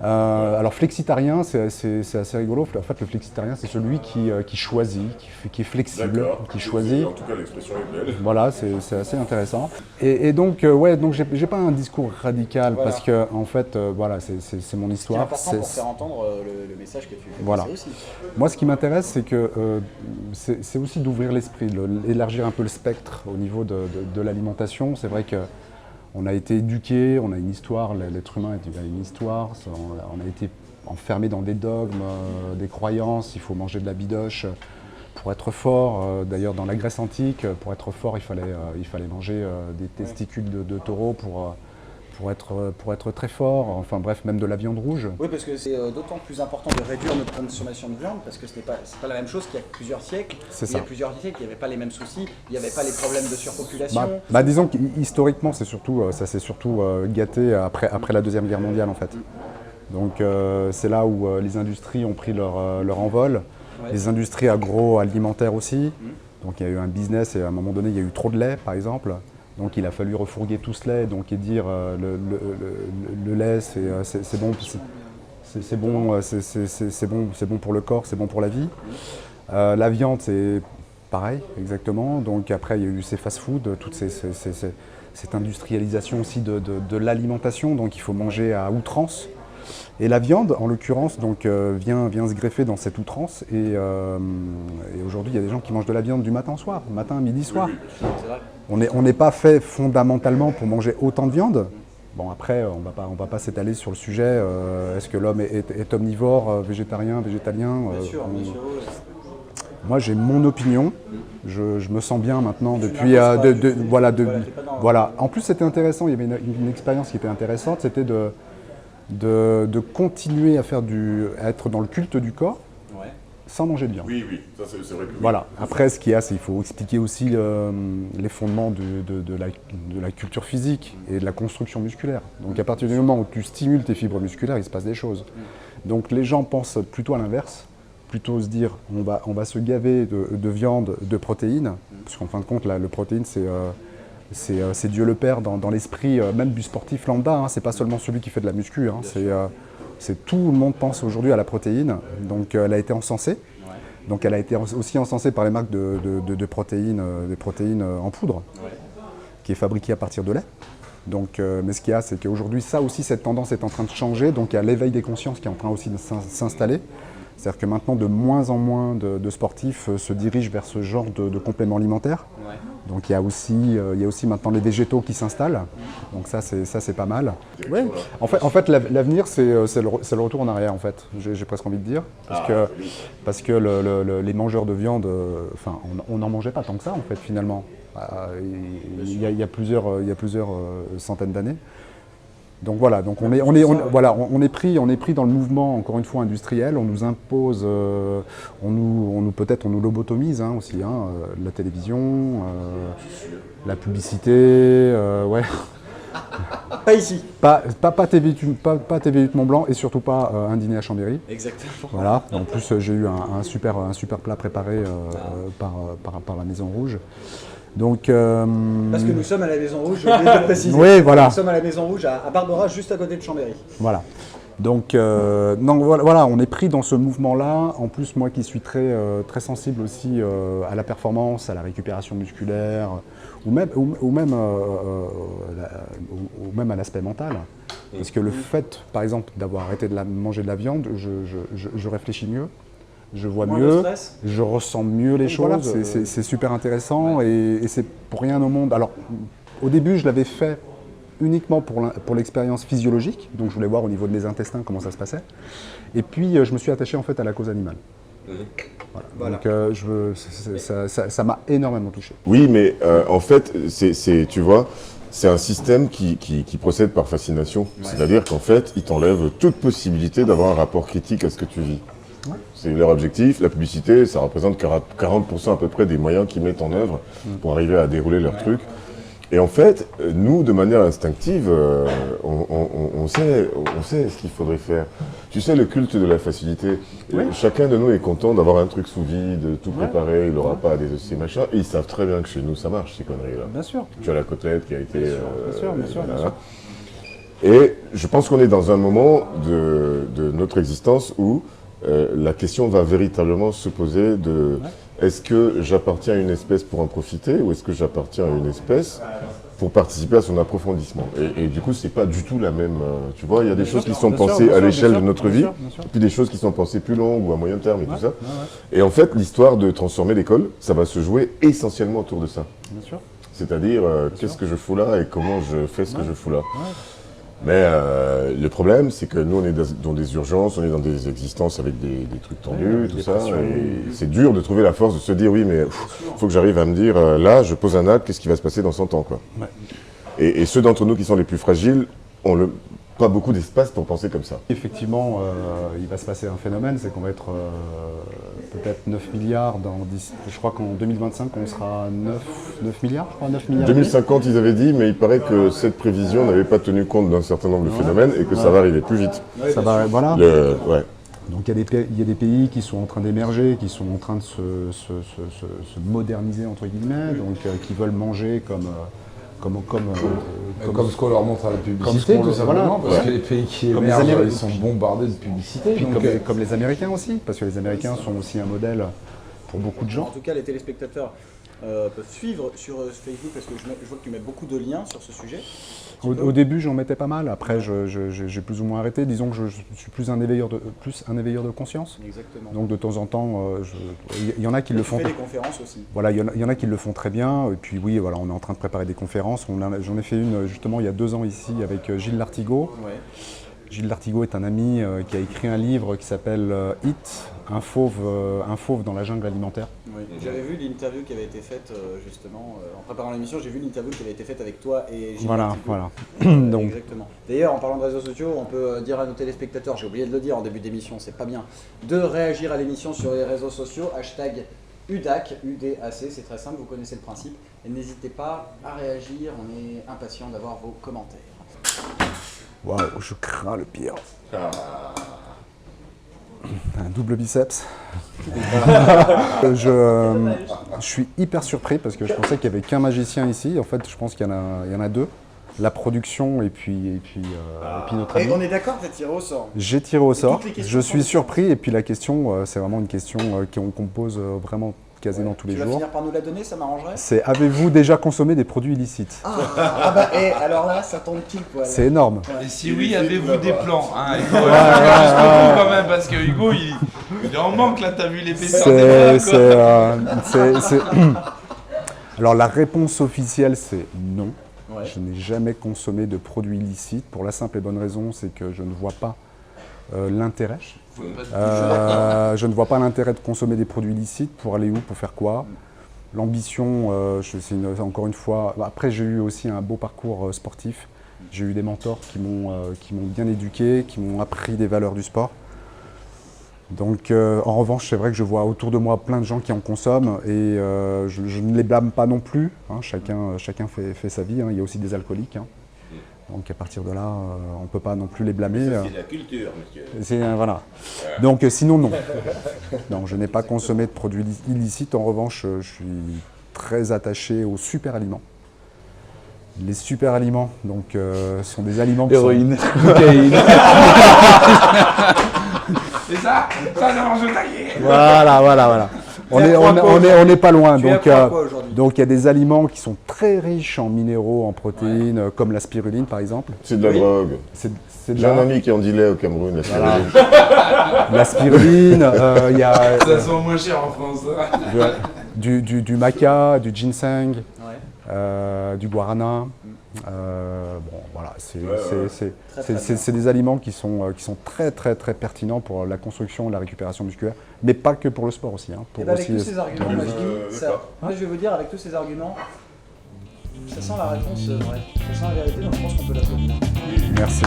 Alors flexitarien, c'est assez rigolo. En fait, le flexitarien, c'est celui qui choisit, qui est flexible, qui choisit. En tout cas, l'expression est belle. Voilà, c'est assez intéressant. Et donc, ouais, donc j'ai pas un discours radical Voilà. parce que en fait, voilà, c'est mon c'est histoire. important pour faire entendre le message que tu fais Voilà. passer aussi. Moi, ce qui m'intéresse, c'est que c'est aussi d'ouvrir l'esprit, élargir un peu le spectre au niveau de l'alimentation. C'est vrai que on a été éduqué, on a une histoire, l'être humain a une histoire, on a été enfermé dans des dogmes, des croyances, il faut manger de la bidoche pour être fort. D'ailleurs, dans la Grèce antique, pour être fort, il fallait manger des testicules de taureau pour être très fort, enfin bref, même de la viande rouge. Oui, parce que c'est d'autant plus important de réduire notre consommation de viande, parce que c'est pas la même chose qu'il y a plusieurs siècles. C'est Il y a ça. plusieurs siècles, il n'y avait pas les mêmes soucis, il n'y avait pas les problèmes de surpopulation. Disons qu'historiquement, ça s'est surtout gâté après la Deuxième Guerre mondiale en fait. Donc c'est là où les industries ont pris leur envol, les industries agroalimentaires aussi. Donc il y a eu un business et à un moment donné il y a eu trop de lait par exemple. Donc il a fallu refourguer tout ce lait donc, et dire le lait c'est bon, c'est bon pour le corps, c'est bon pour la vie. La viande c'est pareil exactement. Donc après il y a eu ces fast-food, toute cette industrialisation aussi de l'alimentation. Donc il faut manger à outrance. Et la viande, en l'occurrence, donc vient se greffer dans cette outrance. Et aujourd'hui, il y a des gens qui mangent de la viande du matin au soir, matin, midi, soir. On n'est pas fait fondamentalement pour manger autant de viande. Bon, après, on va pas s'étaler sur le sujet. Est-ce que l'homme est omnivore, végétarien, végétalien Bien sûr, oui. Moi, j'ai mon opinion. Je me sens bien maintenant depuis. Voilà. En plus, c'était intéressant. Il y avait une expérience qui était intéressante. C'était de continuer à être dans le culte du corps sans manger de viande. Oui, ça c'est vrai que oui. Voilà. Après, ce qu'il y a, c'est qu'il faut expliquer aussi les fondements de la culture physique et de la construction musculaire. Donc à partir du moment où tu stimules tes fibres musculaires, il se passe des choses. Donc les gens pensent plutôt à l'inverse, plutôt se dire on va se gaver de viande, de protéines, parce qu'en fin de compte, le protéine, c'est Dieu le Père dans l'esprit même du sportif lambda, hein. C'est pas seulement celui qui fait de la muscu, hein. C'est tout le monde pense aujourd'hui à la protéine. Donc elle a été encensée. Donc elle a été aussi encensée par les marques de protéines, des protéines en poudre, qui est fabriquée à partir de lait. Donc, mais ce qu'il y a, c'est qu'aujourd'hui, ça aussi, cette tendance est en train de changer. Donc il y a l'éveil des consciences qui est en train aussi de s'installer. C'est-à-dire que maintenant, de moins en moins de sportifs se dirigent vers ce genre de compléments alimentaires. Donc il y a aussi maintenant les végétaux qui s'installent. Donc ça c'est pas mal. Ouais. En fait l'avenir c'est le retour en arrière en fait. J'ai presque envie de dire parce que les mangeurs de viande, on n'en mangeait pas tant que ça en fait finalement. Il y a plusieurs centaines d'années. Donc voilà, donc on est pris dans le mouvement encore une fois industriel. On nous impose, peut-être on nous lobotomise hein, aussi, hein, la télévision, la publicité, ouais. Pas ici. Pas TV 8 Mont Blanc et surtout pas un dîner à Chambéry. Exactement. Voilà. En plus j'ai eu un super plat préparé par la Maison Rouge. Donc, parce que nous sommes à la Maison Rouge, j'ai oublié de le préciser. Oui, voilà. Nous sommes à la Maison Rouge à Barbera, juste à côté de Chambéry. Voilà. Donc, voilà, on est pris dans ce mouvement-là. En plus, moi qui suis très sensible aussi à la performance, à la récupération musculaire, ou même à l'aspect mental. Parce que le fait, par exemple, d'avoir arrêté de manger de la viande, je réfléchis mieux. Je vois mieux, je ressens mieux les choses, voilà, c'est super intéressant et c'est pour rien au monde. Alors, au début, je l'avais fait uniquement pour l'expérience physiologique, donc je voulais voir au niveau de mes intestins comment ça se passait. Et puis, je me suis attaché en fait à la cause animale. Voilà. Donc, ça m'a énormément touché. Oui, mais en fait, tu vois, c'est un système qui procède par fascination. C'est-à-dire qu'en fait, il t'enlève toute possibilité d'avoir un rapport critique à ce que tu vis. C'est leur objectif, la publicité, ça représente 40% à peu près des moyens qu'ils mettent en œuvre pour arriver à dérouler leur truc. Et en fait, nous, de manière instinctive, on sait ce qu'il faudrait faire. Tu sais, le culte de la facilité, chacun de nous est content d'avoir un truc sous vide, tout préparé, il n'aura pas des ces machins, et ils savent très bien que chez nous, ça marche, ces conneries-là. Bien sûr. Tu as la côtelette qui a été... Bien sûr. Et je pense qu'on est dans un moment de notre existence où la question va véritablement se poser de est-ce que j'appartiens à une espèce pour en profiter ou est-ce que j'appartiens à une espèce pour participer à son approfondissement. Et du coup, c'est pas du tout la même... tu vois, il y a des choses qui sont pensées à l'échelle de notre vie, puis des choses qui sont pensées plus longues ou à moyen terme et tout ça. Et en fait, l'histoire de transformer l'école, ça va se jouer essentiellement autour de ça. C'est-à-dire, qu'est-ce que je fous là et comment je fais ce que je fous là. Mais le problème, c'est que nous, on est dans des urgences, on est dans des existences avec des trucs tendus, tout ça. Et c'est dur de trouver la force de se dire, oui, mais il faut que j'arrive à me dire, là, je pose un acte, qu'est-ce qui va se passer dans 100 ans, quoi. Et ceux d'entre nous qui sont les plus fragiles, pas beaucoup d'espace pour penser comme ça. Effectivement, il va se passer un phénomène, c'est qu'on va être peut-être 9 milliards je crois qu'en 2025, on sera 9 milliards, je crois, 9 milliards. 2050, ils avaient dit, mais il paraît que cette prévision n'avait pas tenu compte d'un certain nombre de phénomènes et que ça va arriver plus vite. Ça va, voilà. Ouais. Donc il y a des pays qui sont en train d'émerger, qui sont en train de se moderniser, entre guillemets, donc qui veulent manger comme ce qu'on leur montre à la publicité, tout simplement, parce que les pays qui émergent, ils sont bombardés de publicité. Puis comme les Américains aussi, parce que les Américains sont aussi un modèle pour beaucoup de gens. En tout cas, les téléspectateurs peuvent suivre sur Facebook parce que je vois que tu mets beaucoup de liens sur ce sujet. Au début, j'en mettais pas mal. Après, j'ai plus ou moins arrêté. Disons que je suis plus un éveilleur de conscience. Exactement. Donc de temps en temps, il y en a qui le font. Tu fais des conférences aussi. Voilà, il y en a qui le font très bien. Et puis oui, voilà, on est en train de préparer des conférences. J'en ai fait une justement il y a 2 ans ici avec Gilles Lartigot. Ouais. Gilles Lartigot est un ami qui a écrit un livre qui s'appelle Hit, un fauve dans la jungle alimentaire. Oui. J'avais vu l'interview qui avait été faite justement en préparant l'émission. J'ai vu l'interview qui avait été faite avec toi et Gilles Lartigot. Voilà. Donc, exactement. D'ailleurs, en parlant de réseaux sociaux, on peut dire à nos téléspectateurs, j'ai oublié de le dire en début d'émission, c'est pas bien, de réagir à l'émission sur les réseaux sociaux, hashtag UDAC, UDAC, c'est très simple, vous connaissez le principe. Et n'hésitez pas à réagir, on est impatient d'avoir vos commentaires. waouh, je crains le pire. Un double biceps. Je suis hyper surpris parce que je pensais qu'il n'y avait qu'un magicien ici. En fait, je pense qu'il y en a 2. La production et puis notre ami. Et on est d'accord, tu as tiré au sort. J'ai tiré au sort. toutes les questions Je suis sont surpris et puis la question, c'est vraiment une question qu'on me pose vraiment quasiment tous les Tu vas jours. finir par nous la donner, ça m'arrangerait. C'est avez-vous déjà consommé des produits illicites? Alors là, ça tombe pile poil. C'est énorme. Et si oui, avez-vous des plans hein, Hugo, jusqu'au bout quand même, parce que Hugo, il en manque là, t'as vu l'épaisseur des bras. Alors la réponse officielle, c'est non. Ouais. Je n'ai jamais consommé de produits illicites pour la simple et bonne raison, c'est que je ne vois pas l'intérêt. Je ne vois pas l'intérêt de consommer des produits illicites pour aller où, pour faire quoi. L'ambition, encore une fois, après j'ai eu aussi un beau parcours sportif. J'ai eu des mentors qui m'ont bien éduqué, qui m'ont appris des valeurs du sport. Donc en revanche, c'est vrai que je vois autour de moi plein de gens qui en consomment et je ne les blâme pas non plus. Hein. Chacun fait sa vie, hein. Il y a aussi des alcooliques. Hein. Donc à partir de là, on ne peut pas non plus les blâmer. C'est de la culture, monsieur. Voilà. Donc sinon, non. Non, je n'ai pas consommé de produits illicites. En revanche, je suis très attaché aux super aliments. Les super aliments, donc, sont des aliments qui Héroïne, cocaïne. C'est ça non, je taillais. Voilà. On n'est pas loin. Tu es à quoi aujourd'hui ? Donc il y a des aliments qui sont très riches en minéraux, en protéines, comme la spiruline par exemple. C'est de la drogue. C'est de J'ai un ami qui en dealait au Cameroun, la spiruline. la spiruline, il y a Ça se vend moins cher en France. du maca, du ginseng, Ouais. du guarana. Bon, voilà, c'est des aliments qui sont très pertinents pour la construction et la récupération musculaire, mais pas que pour le sport aussi. Hein, pour Avec aussi tous ces arguments, moi, je vais vous dire, avec tous ces arguments, ça sent la réponse vraie. Ça sent la vérité, donc je pense qu'on peut l'applaudir. Merci.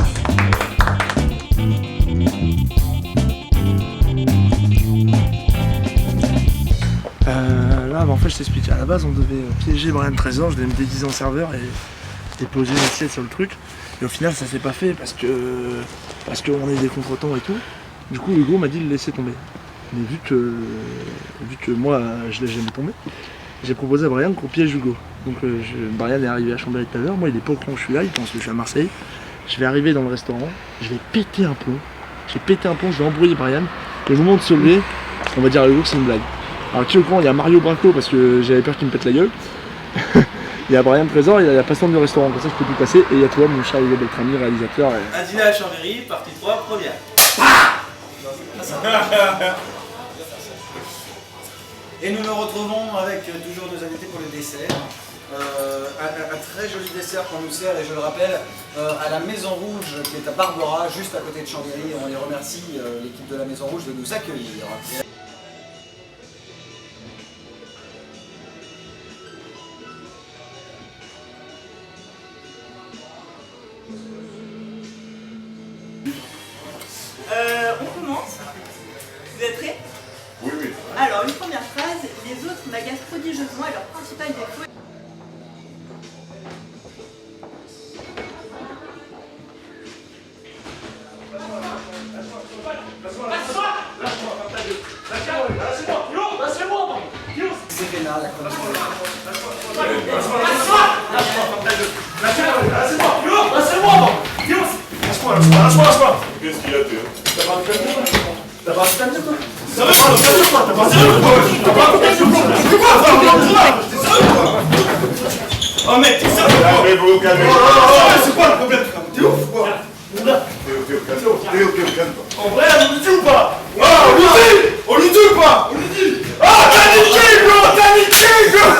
Là, en fait, je t'explique. À la base, on devait piéger Brian Trésor, je devais me déguiser en serveur et poser une assiette sur le truc. Et au final, ça s'est pas fait parce qu'on est des contretemps et tout. Du coup, Hugo m'a dit de le laisser tomber. Mais vu que moi, je l'ai jamais tombé, j'ai proposé à Brian qu'on piège Hugo. Donc, Brian est arrivé à Chambéry tout à l'heure. Moi, il est pas au courant que je suis là, il pense que je suis à Marseille. Je vais arriver dans le restaurant, je vais péter un plomb. Je vais embrouiller Brian. Et au moment de se lever, on va dire à Hugo que c'est une blague. Alors tu es au courant, il y a Mario Braco parce que j'avais peur qu'il me pète la gueule. Il y a Brian Trésor, il y a la patiente du restaurant, comme ça je peux tout passer. Et il y a toi, mon cher Hugo Beltrami, réalisateur. Un dîner à Chambéry, partie 3, première. Et nous nous retrouvons avec toujours nos invités pour le dessert. Un très joli dessert qu'on nous sert, et je le rappelle, à la Maison Rouge qui est à Barbera, juste à côté de Chambéry. On les remercie, l'équipe de la Maison Rouge, de nous accueillir. Alors, une première phrase, les autres m'agacent prodigieusement et leur principal défaut. Serena, la chroniqueuse. Qu'est-ce qu'il y a, Théo? T'as pas un stand quoi? Oh mec, t'es sérieux? Calmez-vous, calmez-vous. C'est quoi le problème? T'es ouf ou quoi? Théo, calme-toi. En vrai, on lui dit ou pas? Ah, on lui dit! On lui dit ou pas? On lui dit! Ah, t'as niqué, gros! T'as niqué, gros!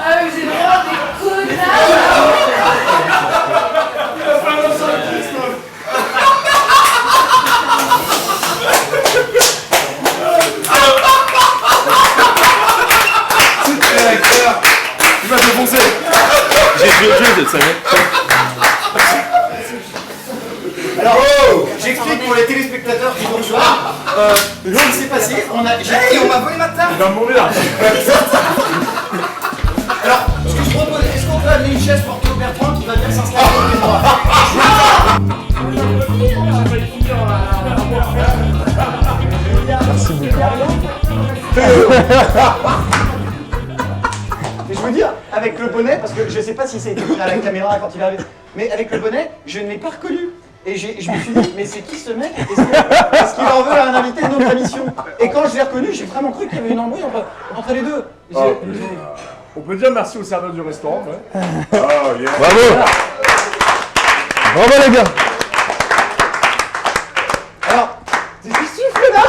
Ah, vous êtes vraiment des connards! Il va te foncer! J'ai joué au jeu, vous savez. Alors, j'explique pour les téléspectateurs qui vont le voir. Ce qui s'est passé, on m'a volé ma table. Il va mourir. Alors, ce que je propose, est-ce qu'on peut amener une chaise pour Théo Bertrand qui va bien s'installer à côté de moi? Merci beaucoup. Mais je veux dire, avec le bonnet, parce que je sais pas si ça a été pris à la caméra quand il est arrivé, mais avec le bonnet, je ne l'ai pas reconnu. Et je me suis dit, mais c'est qui ce mec? Est-ce qu'il en veut à un invité de notre émission? Et quand je l'ai reconnu, j'ai vraiment cru qu'il y avait une embrouille entre les deux. On peut dire merci au serveur du restaurant, ouais. Oh, yeah. Bravo. Bravo les gars. Alors, c'est qui souffle là?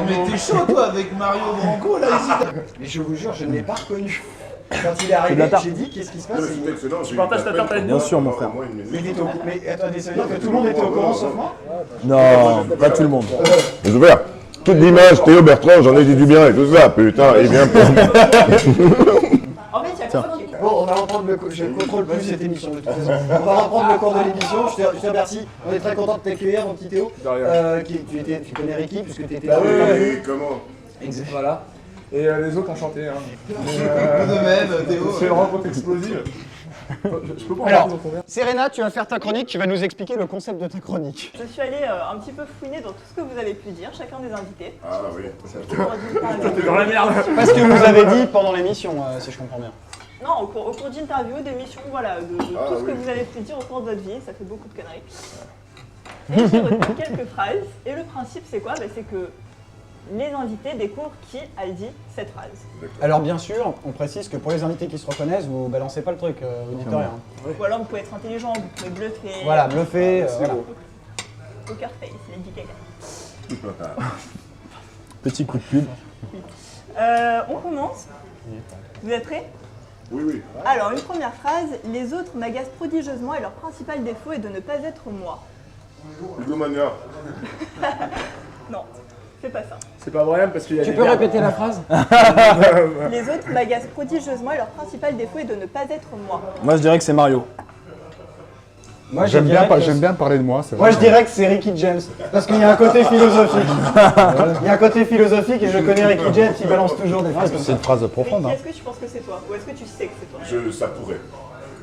Mais t'es chaud toi avec Mario Branco là ici. Mais je vous jure, je ne l'ai pas reconnu. Quand il est arrivé, j'ai dit qu'est-ce qui se passe? Tu partages ta tarte avec Bien sûr, mon frère. Mais attendez, ça veut dire que tout le monde était au courant sauf moi? Non, pas tout le monde. Les ouverts. Toute l'image, Théo Bertrand, j'en ai dit du bien et tout ça. Putain, il vient pour. En fait, il y a personne qui est. Bon, on va reprendre le cours. Je ne contrôle plus cette émission de toute façon. On va reprendre le cours de l'émission. Je te remercie. On est très content de t'accueillir, mon petit Théo. Tu connais Ricky puisque tu étais là. Oui, comment? Exact. Voilà. Et les autres enchantés. Hein. De même, Théo. C'est une rencontre explosive. Je peux pas en Alors, parler dans ton verre. Serena, tu vas faire ta chronique. Tu vas nous expliquer le concept de ta chronique. Je suis allée un petit peu fouiner dans tout ce que vous avez pu dire, chacun des invités. Ah oui. T'es dans la merde. Parce que vous avez dit pendant l'émission, si je comprends bien. Non, au cours d'interviews, d'émissions, voilà, de tout ce que vous avez pu dire au cours de votre vie, ça fait beaucoup de conneries. Et j'ai retenu quelques phrases, et le principe c'est quoi? C'est que les invités découvrent qui a dit cette phrase. Alors bien sûr, on précise que pour les invités qui se reconnaissent, vous balancez pas le truc, vous dites rien. Ou alors vous pouvez être intelligent, vous pouvez bluffer. Voilà, bluffer, voilà. Poker face, Lady Gaga. Petit coup de pub. On commence. Vous êtes prêts? Oui, oui. Alors, une première phrase. Les autres m'agacent prodigieusement et leur principal défaut est de ne pas être moi. Hugo Mania. Non, c'est pas ça. C'est pas vrai parce qu'il y a Tu des peux verbes. répéter la phrase? Les autres m'agacent prodigieusement et leur principal défaut est de ne pas être moi. Moi, je dirais que c'est Mario. Moi, J'aime bien parler de moi, c'est Moi vrai. je dirais que c'est Ricky James, parce qu'il y a un côté philosophique. Il y a un côté philosophique et je connais Ricky James, il balance toujours des phrases comme C'est ça. une phrase profonde. Ricky, est-ce que tu penses que c'est toi? Ou est-ce que tu sais que c'est toi? Ça pourrait.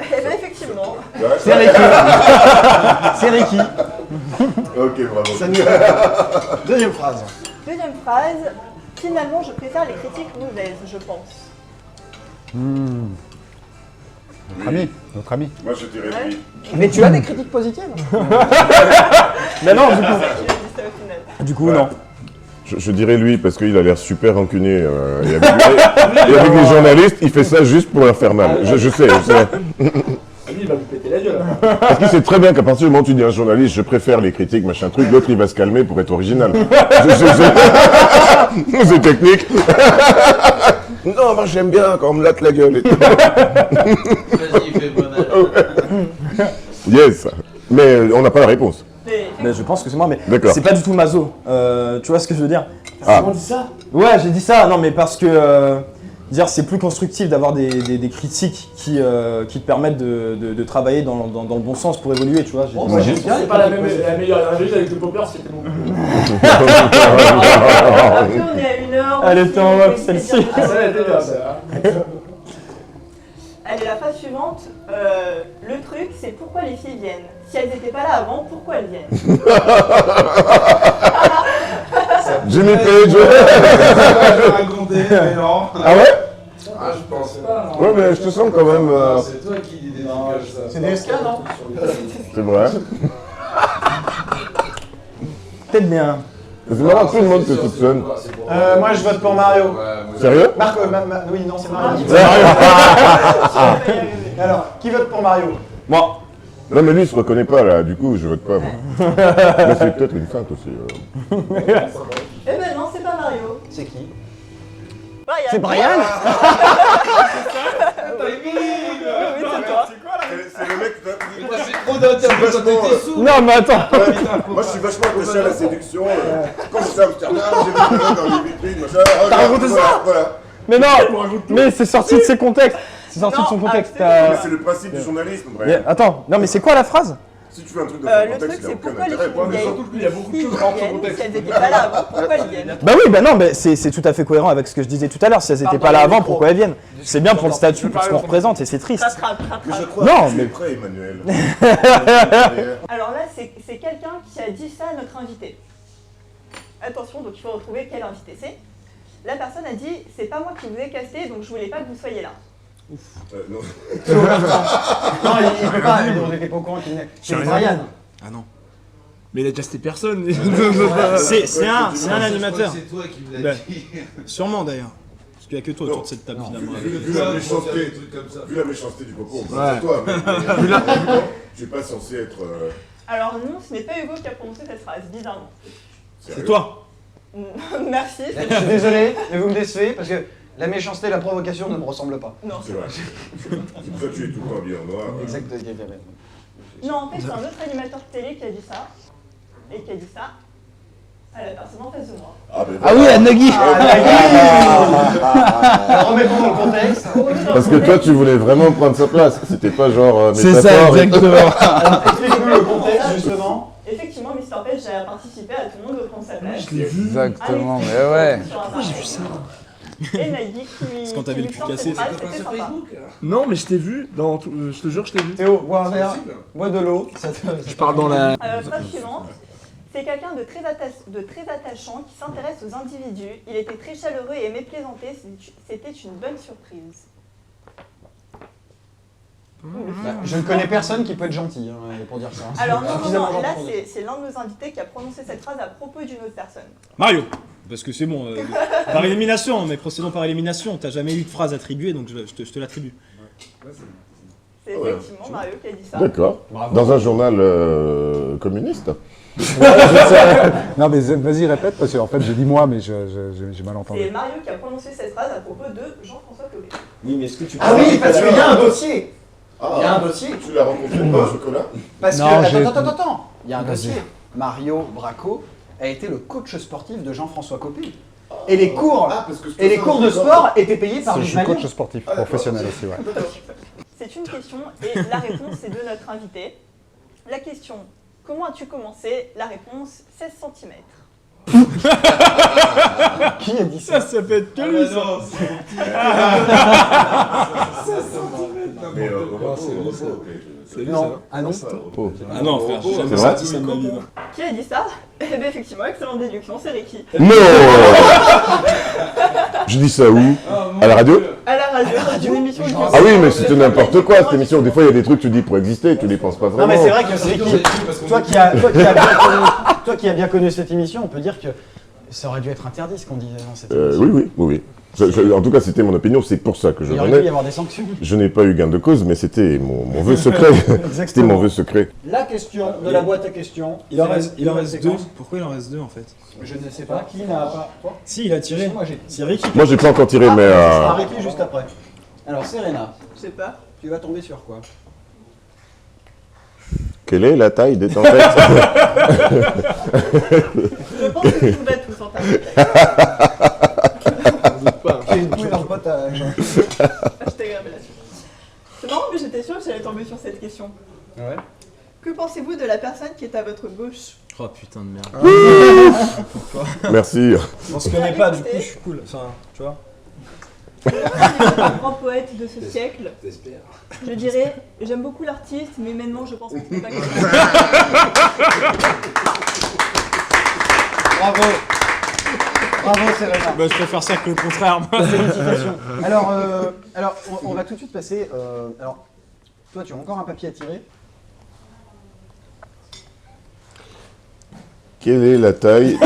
Eh bien, effectivement. C'est Ricky. C'est Ricky. Ok, bravo. Ça nous... Deuxième phrase. Deuxième phrase. Finalement, je préfère les critiques mauvaises, je pense. Notre ami. Moi, je dirais oui. Mais tu as des critiques positives? Mais non, du coup. Tu as dit ça au final. Du coup, non. Je dirais lui parce qu'il a l'air super rancunier. Et avec les journalistes, il fait ça juste pour leur faire mal. Je sais. Lui, il va lui péter la gueule. Parce qu'il sait très bien qu'à partir du moment où tu dis à un journaliste, je préfère les critiques, machin truc, l'autre il va se calmer pour être original. C'est technique. Non, moi j'aime bien quand on me latte la gueule et tout. Vas-y, fais-moi mal. Yes. Mais on n'a pas la réponse. Mais je pense que c'est moi, mais D'accord. c'est pas du tout Mazo. Tu vois ce que je veux dire? Ah. On dit ça? Ouais, j'ai dit ça, non mais parce que Dire c'est plus constructif d'avoir des critiques qui te permettent de travailler dans le bon sens pour évoluer, tu vois. C'est pas la meilleure énergie avec le popper, c'est bon. Après, on est à 1h. Elle était en off, celle-ci. Ça, elle était bien, ça. Allez, la phrase suivante. Le truc, c'est pourquoi les filles viennent. Si elles n'étaient pas là avant, pourquoi elles viennent? Jimmy Page. raconté, mais non. Ah ouais? Ah, je pense pas. Non. Ouais, mais je te sens quand même. C'est toi qui dis des trucs comme ça. C'est des SK, non? C'est vrai. Peut-être bien. C'est marrant, tout le monde te soupçonne. Moi, je vote pour Mario. Sérieux? Marc, oui, non, c'est Mario. Alors, qui vote pour Mario? Moi. Non, mais lui, il se reconnaît pas là, du coup, je vote pas. Moi. Mais c'est peut-être une feinte aussi. Eh ben non, c'est pas Mario. C'est qui? Brian. C'est Brian? C'est le mec. T'as fait trop d'interviews quand t'étais sous. Non, mais attends. Moi, je suis vachement attaché à la séduction. Quand j'étais à Amsterdam, j'ai vu des mecs dans les vitrines, machin. T'as raconté ça? Voilà. Mais non, mais c'est sorti de ses contextes. C'est sorti de son contexte. Mais c'est le principe du journalisme, Brian. Attends, non mais c'est quoi la phrase? Si tu fais un truc de Le contexte, truc, il a c'est aucun pourquoi les intérêt. filles mais surtout qu'il y a beaucoup de choses viennent. hors Si contexte. elles n'étaient pas là avant, pourquoi elles viennent? Bah oui, bah non, mais c'est tout à fait cohérent avec ce que je disais tout à l'heure. Si elles n'étaient pas là avant, pourquoi elles viennent? C'est bien pour le statut, pour ce qu'on représente, et c'est triste. Rattrape. Mais je crois Non, que tu mais- es prêt, Emmanuel. Alors là, c'est quelqu'un qui a dit ça à notre invité. Attention, donc il faut retrouver quel invité c'est. La personne a dit, c'est pas moi qui vous ai casté, donc je voulais pas que vous soyez là. Non. Non, il peut pas, on n'était pas au courant qu'il venait. C'est Brian. Ah non. Mais il a déjà cette personne. C'est un animateur. C'est toi qui me Ben, l'as dit. Sûrement d'ailleurs. Parce qu'il n'y a que toi autour de cette table finalement. Vu la méchanceté, Des trucs comme ça. vu la méchanceté du propos, on pense à toi, mais tu es pas censé être. Alors non, ce n'est pas Hugo qui a prononcé cette phrase, bizarrement. Sérieux. toi. Merci. Je suis désolé, mais vous me décevez parce que la méchanceté et la provocation ne me ressemblent pas. Non, C'est vrai. C'est pour ça que tu es tout le temps habillé en noir. Exactement. non, en fait, c'est un autre animateur de télé qui a dit ça. Et qui a dit ça à la personne en face de moi. Ah, ben Ah oui, à Nagui. Alors remettons dans le contexte. Parce que toi, tu voulais vraiment prendre sa place. C'était pas genre. C'est ça, métaphore et- exactement. Alors explique-nous le contexte justement. Effectivement, Mr. Page a participé à Tout le monde veut prendre sa place. Exactement, mais ouais. J'ai vu ça. Et Nagui qui. Parce quand t'avais qui le lui cul sort cassé, cette phrase, Pas c'était sur sympa. Facebook. Non, mais je t'ai vu. Je te jure, je t'ai vu. Théo, bois un verre, bois de l'eau. Je pars dans la. Phrase suivante. C'est quelqu'un de très attachant qui s'intéresse aux individus. Il était très chaleureux et aimait plaisanter. C'était une bonne surprise. Je ne connais personne qui peut être gentil pour dire ça. Alors non, Suffisamment là gentil pour dire. c'est l'un de nos invités qui a prononcé cette phrase à propos d'une autre personne. Mario. Parce que c'est bon, par élimination, mais procédons par élimination. T'as jamais eu de phrase attribuée, donc je te l'attribue. C'est effectivement Mario qui a dit ça. D'accord. Dans un journal communiste. Non mais vas-y répète parce qu'en fait j'ai dit moi mais j'ai mal entendu. C'est Mario qui a prononcé cette phrase à propos de Jean-François Copé. Oui, mais est-ce que tu Ah oui, parce qu'il y a un dossier. Ah, Il y a un dossier. Tu l'as rencontré dans le chocolat? Parce que, Non, j'ai- attends. Il y a un Vas-y. dossier. Mario Bracco a été le coach sportif de Jean-François Copé. Et les cours, parce que et les cours de sport étaient payés par Je les suis Maliens. coach sportif professionnel aussi, ouais. C'est une question et la réponse est de notre invité. La question, comment as-tu commencé? La réponse, 16 cm. Qui a dit ça? Ça peut être que lui, ça. non, c'est mon petit. Mais au repos. Non. Ah non. Ah non, frère, j'ai jamais C'est vrai senti ça de ma vie. moi. Qui a dit ça? Eh bien effectivement, excellente déduction, c'est Ricky. Non. Je dis ça où? À la radio? À la radio, dans une émission de Ah oui, mais c'était n'importe quoi cette émission. Des fois, il y a des trucs que tu dis pour exister, tu les penses pas Non vraiment. mais c'est vrai que c'est qui? Toi qui as bien connu cette émission, on peut dire que ça aurait dû être interdit ce qu'on disait dans cette émission. Oui. En tout cas, c'était mon opinion, c'est pour ça que je Il aurait dû y venais. avoir des sanctions. Je n'ai pas eu gain de cause, mais c'était mon vœu secret. C'était mon vœu secret. La question de la boîte à questions. Il en reste deux. deux. Pourquoi il en reste deux en fait? Je ne sais pas. Qui n'a pas? Toi? Si, il a tiré. Moi j'ai. C'est Ricky. Moi, j'ai pas encore tiré, mais. Ça sera Ricky juste après. Alors Serena, Je sais pas. tu vas tomber sur quoi? Quelle est la taille des tempêtes? Je pense que tu nous bats tous en ta tête. Tu es doué dans le podcast. otage. Hashtag révélation. C'est marrant, mais j'étais sûre que j'allais tomber sur cette question. Ouais. Que pensez-vous de la personne qui est à votre gauche? Oh putain de merde. Merci. On se connaît pas, du coup je suis cool. Enfin, tu vois. Un grand poète de ce siècle. Je dirais, j'aime beaucoup l'artiste, mais humainement, je pense que ce n'est pas quelqu'un. Bravo. Bravo, Serena. Bah, je préfère ça que le contraire, moi. Félicitations. Alors, on va tout de suite passer. Alors, toi, tu as encore un papier à tirer. Quelle est la taille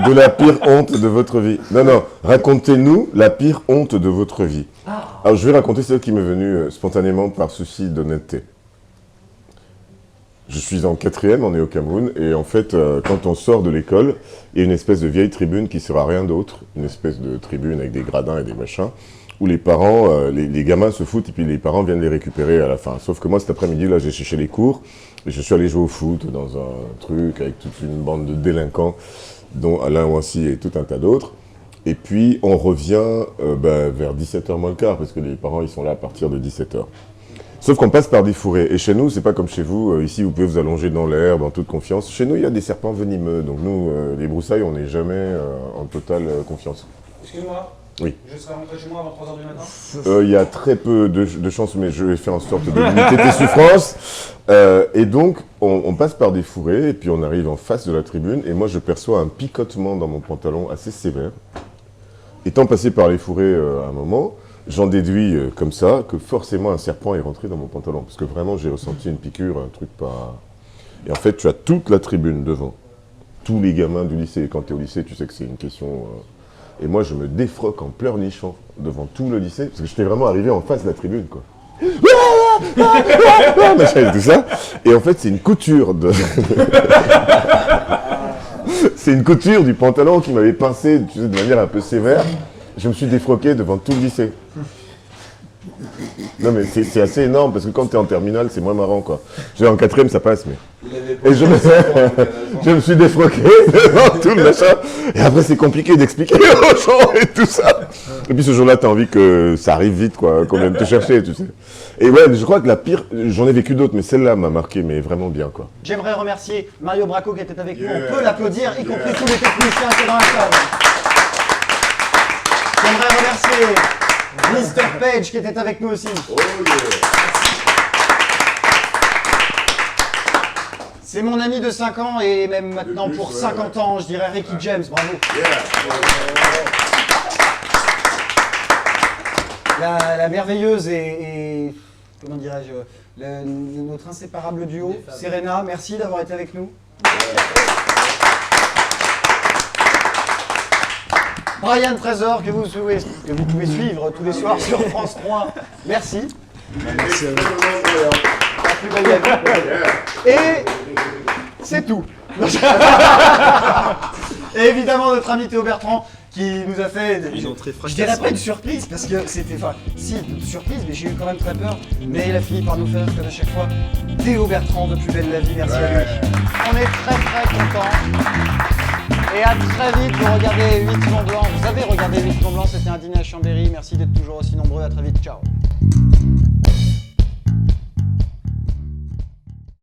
de la pire honte de votre vie? Non, racontez-nous la pire honte de votre vie. Alors, je vais raconter celle qui m'est venue spontanément par souci d'honnêteté. Je suis en 4e, on est au Cameroun, et en fait, quand on sort de l'école, il y a une espèce de vieille tribune qui sera rien d'autre, une espèce de tribune avec des gradins et des machins, où les parents, les gamins se foutent et puis les parents viennent les récupérer à la fin. Sauf que moi, cet après-midi, là, j'ai cherché les cours, et je suis allé jouer au foot dans un truc avec toute une bande de délinquants, dont Alain Ouancy et tout un tas d'autres. Et puis, on revient vers 17h moins le quart, parce que les parents, ils sont là à partir de 17h. Sauf qu'on passe par des fourrés. Et chez nous, c'est pas comme chez vous. Ici, vous pouvez vous allonger dans l'herbe en toute confiance. Chez nous, il y a des serpents venimeux. Donc nous, les broussailles, on n'est jamais en totale confiance. Excuse-moi. Oui. Je serai rentré chez moi avant 3h du matin. Il y a très peu de chances, mais je vais faire en sorte de limiter tes souffrances. Et donc, on passe par des fourrés, et puis on arrive en face de la tribune, et moi, je perçois un picotement dans mon pantalon assez sévère. Étant passé par les fourrés à un moment, j'en déduis comme ça que forcément un serpent est rentré dans mon pantalon. Parce que vraiment, j'ai ressenti une piqûre, un truc pas... Et en fait, tu as toute la tribune devant. Tous les gamins du lycée. Et quand tu es au lycée, tu sais que c'est une question... Et moi, je me défroque en pleurnichant devant tout le lycée. Parce que j'étais vraiment arrivé en face de la tribune, quoi. Machin et tout ça. Et en fait, c'est une couture de... c'est une couture du pantalon qui m'avait pincé, tu sais, de manière un peu sévère. Je me suis défroqué devant tout le lycée. Non mais c'est assez énorme parce que quand tu es en terminale, c'est moins marrant quoi. En 4e, ça passe mais... Et je me suis défroqué devant tout le machin. Et après c'est compliqué d'expliquer aux gens et tout ça. Et puis ce jour-là, tu as envie que ça arrive vite quoi, qu'on vienne te chercher, tu sais. Et ouais, je crois que la pire, j'en ai vécu d'autres, mais celle-là m'a marqué, mais vraiment bien quoi. J'aimerais remercier Mario Bracco qui était avec nous. On peut l'applaudir, y compris tous les techniciens qui sont dans la salle. J'aimerais remercier Mr. Page qui était avec nous aussi. C'est mon ami de 5 ans et même maintenant pour 50 ans, je dirais Ricky James, bravo. La merveilleuse et comment dirais-je, notre inséparable duo, Serena, merci d'avoir été avec nous. Brian Trésor, que vous pouvez suivre tous les soirs sur France 3. Merci. Merci à vous. Et c'est tout. Et évidemment notre ami Théo Bertrand qui nous a fait, je dirais pas une surprise parce que c'était, enfin si, une surprise mais j'ai eu quand même très peur. Mais il a fini par nous faire comme à chaque fois. Théo Bertrand de Plus belle la vie, merci à lui. On est très contents. Et à très vite pour regarder 8 Longs Blancs. Vous savez, regarder 8 Longs Blancs, c'était un dîner à Chambéry. Merci d'être toujours aussi nombreux. À très vite. Ciao.